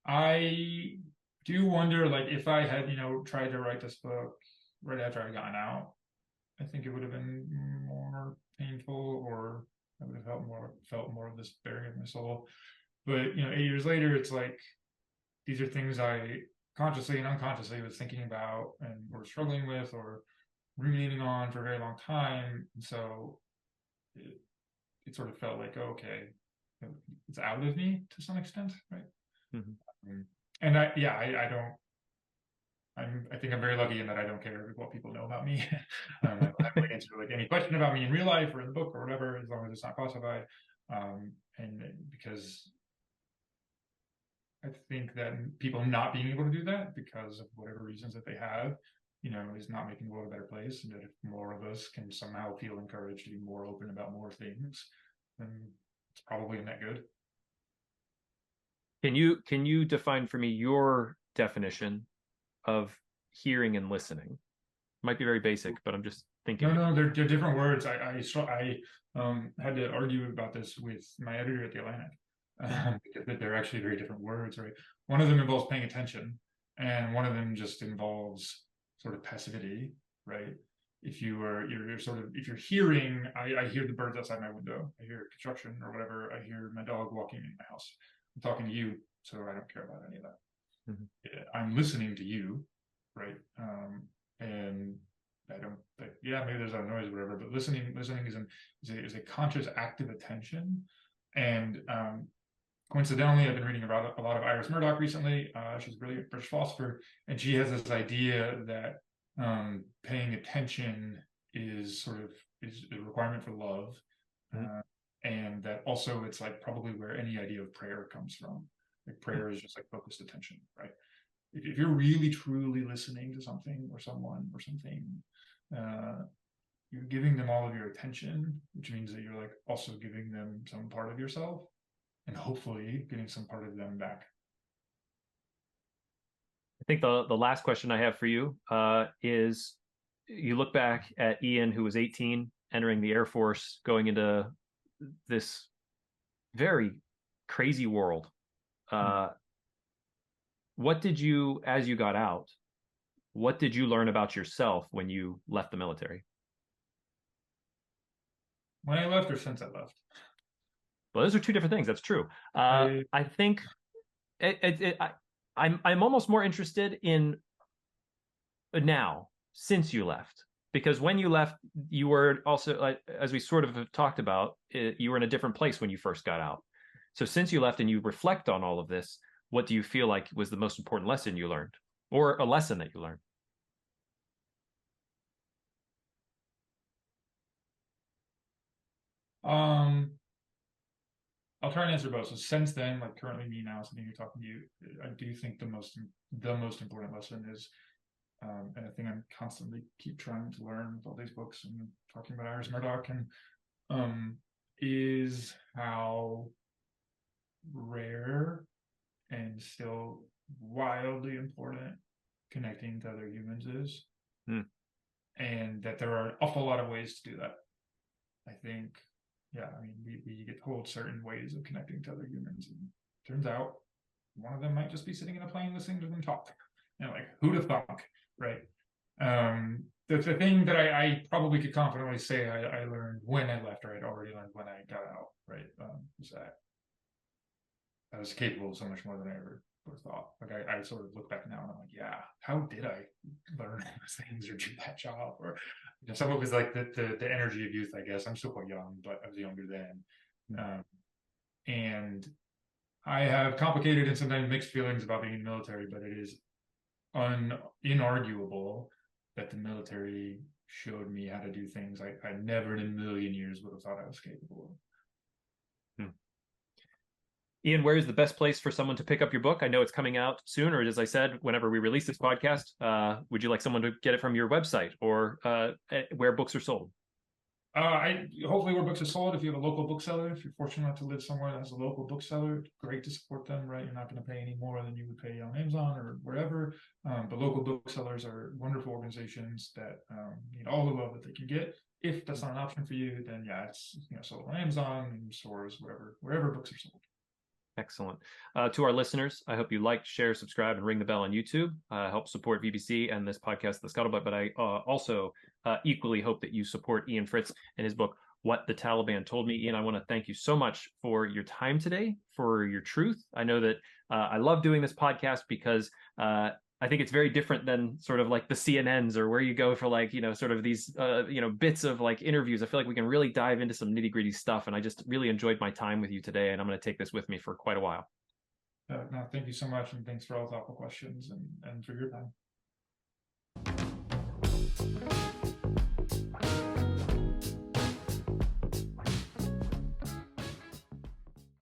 I do wonder, like, if I had, you know, tried to write this book right after I gotten out, I think it would have been more painful, or I would have felt more of this bearing of my soul. But, you know, 8 years later, it's like these are things I consciously and unconsciously was thinking about and or struggling with or ruminating on for a very long time. And so it sort of felt like, okay, it's out of me to some extent, right? And I think I'm very lucky in that I don't care what people know about me. I don't really answer like any question about me in real life or in the book or whatever, as long as it's not classified. And because I think that people not being able to do that because of whatever reasons that they have, you know, is not making the world a better place. And that if more of us can somehow feel encouraged to be more open about more things, then it's probably a net good. Can you define for me your definition of hearing and listening? Might be very basic, but I'm just thinking. No, they're different words. I had to argue about this with my editor at the Atlantic because they're actually very different words, right? One of them involves paying attention, and one of them just involves sort of passivity, right? If you're hearing, I hear the birds outside my window, I hear construction or whatever, I hear my dog walking in my house. I'm talking to you, so I don't care about any of that. I'm listening to you, right? And I don't like, yeah, maybe there's a noise or whatever, but listening is a conscious active attention. And coincidentally, I've been reading about a lot of Iris Murdoch recently. She's a brilliant British philosopher, and she has this idea that paying attention is a requirement for love. And that also it's like probably where any idea of prayer comes from. Like prayer is just like focused attention, right? If you're really truly listening to something or someone or something, you're giving them all of your attention, which means that you're like also giving them some part of yourself and hopefully getting some part of them back. I think the last question I have for you is, you look back at Ian, who was 18, entering the Air Force, going into this very crazy world. What did you, as you got out, what did you learn about yourself when you left the military? When I left or since I left? Well, those are two different things. That's true. I think I'm almost more interested in now since you left, because when you left, you were also, as we sort of have talked about, you were in a different place when you first got out. So since you left and you reflect on all of this, what do you feel like was the most important lesson you learned, or a lesson that you learned? I'll try and answer both. So since then, like currently me now, sitting here talking to you, I do think the most important lesson is, and I think I'm constantly keep trying to learn with all these books and talking about Iris Murdoch, and is how rare and still wildly important connecting to other humans is. And that there are an awful lot of ways to do that. I think, yeah, I mean, we get told certain ways of connecting to other humans, and turns out one of them might just be sitting in a plane listening to them talk. And like, who'd have thunk, right? The thing that I probably could confidently say I learned when I left, or I'd already learned when I got out, right, is that I was capable of so much more than I ever would have thought. Like I sort of look back now and I'm like, yeah, how did I learn those things or do that job? Or some of it was like the energy of youth, I guess. I'm still quite young, but I was younger then. And I have complicated and sometimes mixed feelings about being in the military, but it is inarguable that the military showed me how to do things I never in a million years would have thought I was capable of. Ian, where is the best place for someone to pick up your book? I know it's coming out soon, or as I said, whenever we release this podcast, would you like someone to get it from your website, or where books are sold? Hopefully where books are sold. If you have a local bookseller, if you're fortunate enough to live somewhere that has a local bookseller, great to support them, right? You're not going to pay any more than you would pay on Amazon or wherever. But local booksellers are wonderful organizations that need all the love that they can get. If that's not an option for you, then yeah, it's sold on Amazon, stores, wherever books are sold. Excellent. To our listeners, I hope you like, share, subscribe, and ring the bell on YouTube. Help support VBC and this podcast, The Scuttlebutt. But I also equally hope that you support Ian Fritz and his book, What the Taliban Told Me. Ian, I want to thank you so much for your time today, for your truth. I know that I love doing this podcast because I think it's very different than sort of like the CNNs or where you go for like, sort of these, bits of like interviews. I feel like we can really dive into some nitty gritty stuff. And I just really enjoyed my time with you today. And I'm going to take this with me for quite a while. No, thank you so much. And thanks for all the thoughtful questions and for your time.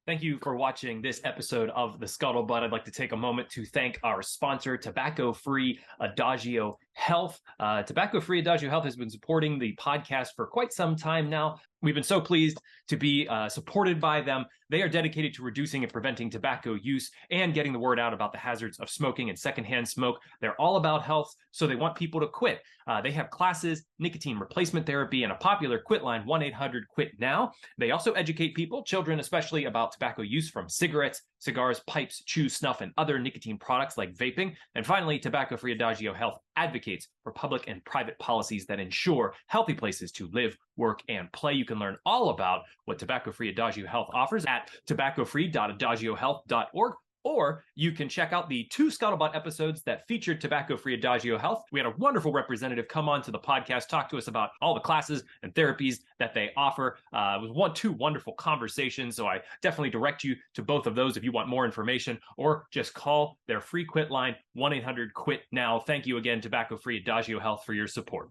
Thank you for watching this episode of The Scuttlebutt. I'd like to take a moment to thank our sponsor, Tobacco-Free Adagio Health. Tobacco-Free Adagio Health has been supporting the podcast for quite some time now. We've been so pleased to be supported by them. They are dedicated to reducing and preventing tobacco use and getting the word out about the hazards of smoking and secondhand smoke. They're all about health, so they want people to quit. They have classes, nicotine replacement therapy, and a popular quit line, 1-800-QUIT-NOW. They also educate people, children especially, about tobacco use from cigarettes, cigars, pipes, chew, snuff, and other nicotine products like vaping. And finally, Tobacco-Free Adagio Health advocates for public and private policies that ensure healthy places to live, work, and play. You can learn all about what Tobacco-Free Adagio Health offers at tobaccofree.adagiohealth.org, or you can check out the 2 Scuttlebutt episodes that featured Tobacco-Free Adagio Health. We had a wonderful representative come on to the podcast, talk to us about all the classes and therapies that they offer. It was 2 wonderful conversations, so I definitely direct you to both of those if you want more information, or just call their free quit line, 1-800-QUIT-NOW. Thank you again, Tobacco-Free Adagio Health, for your support.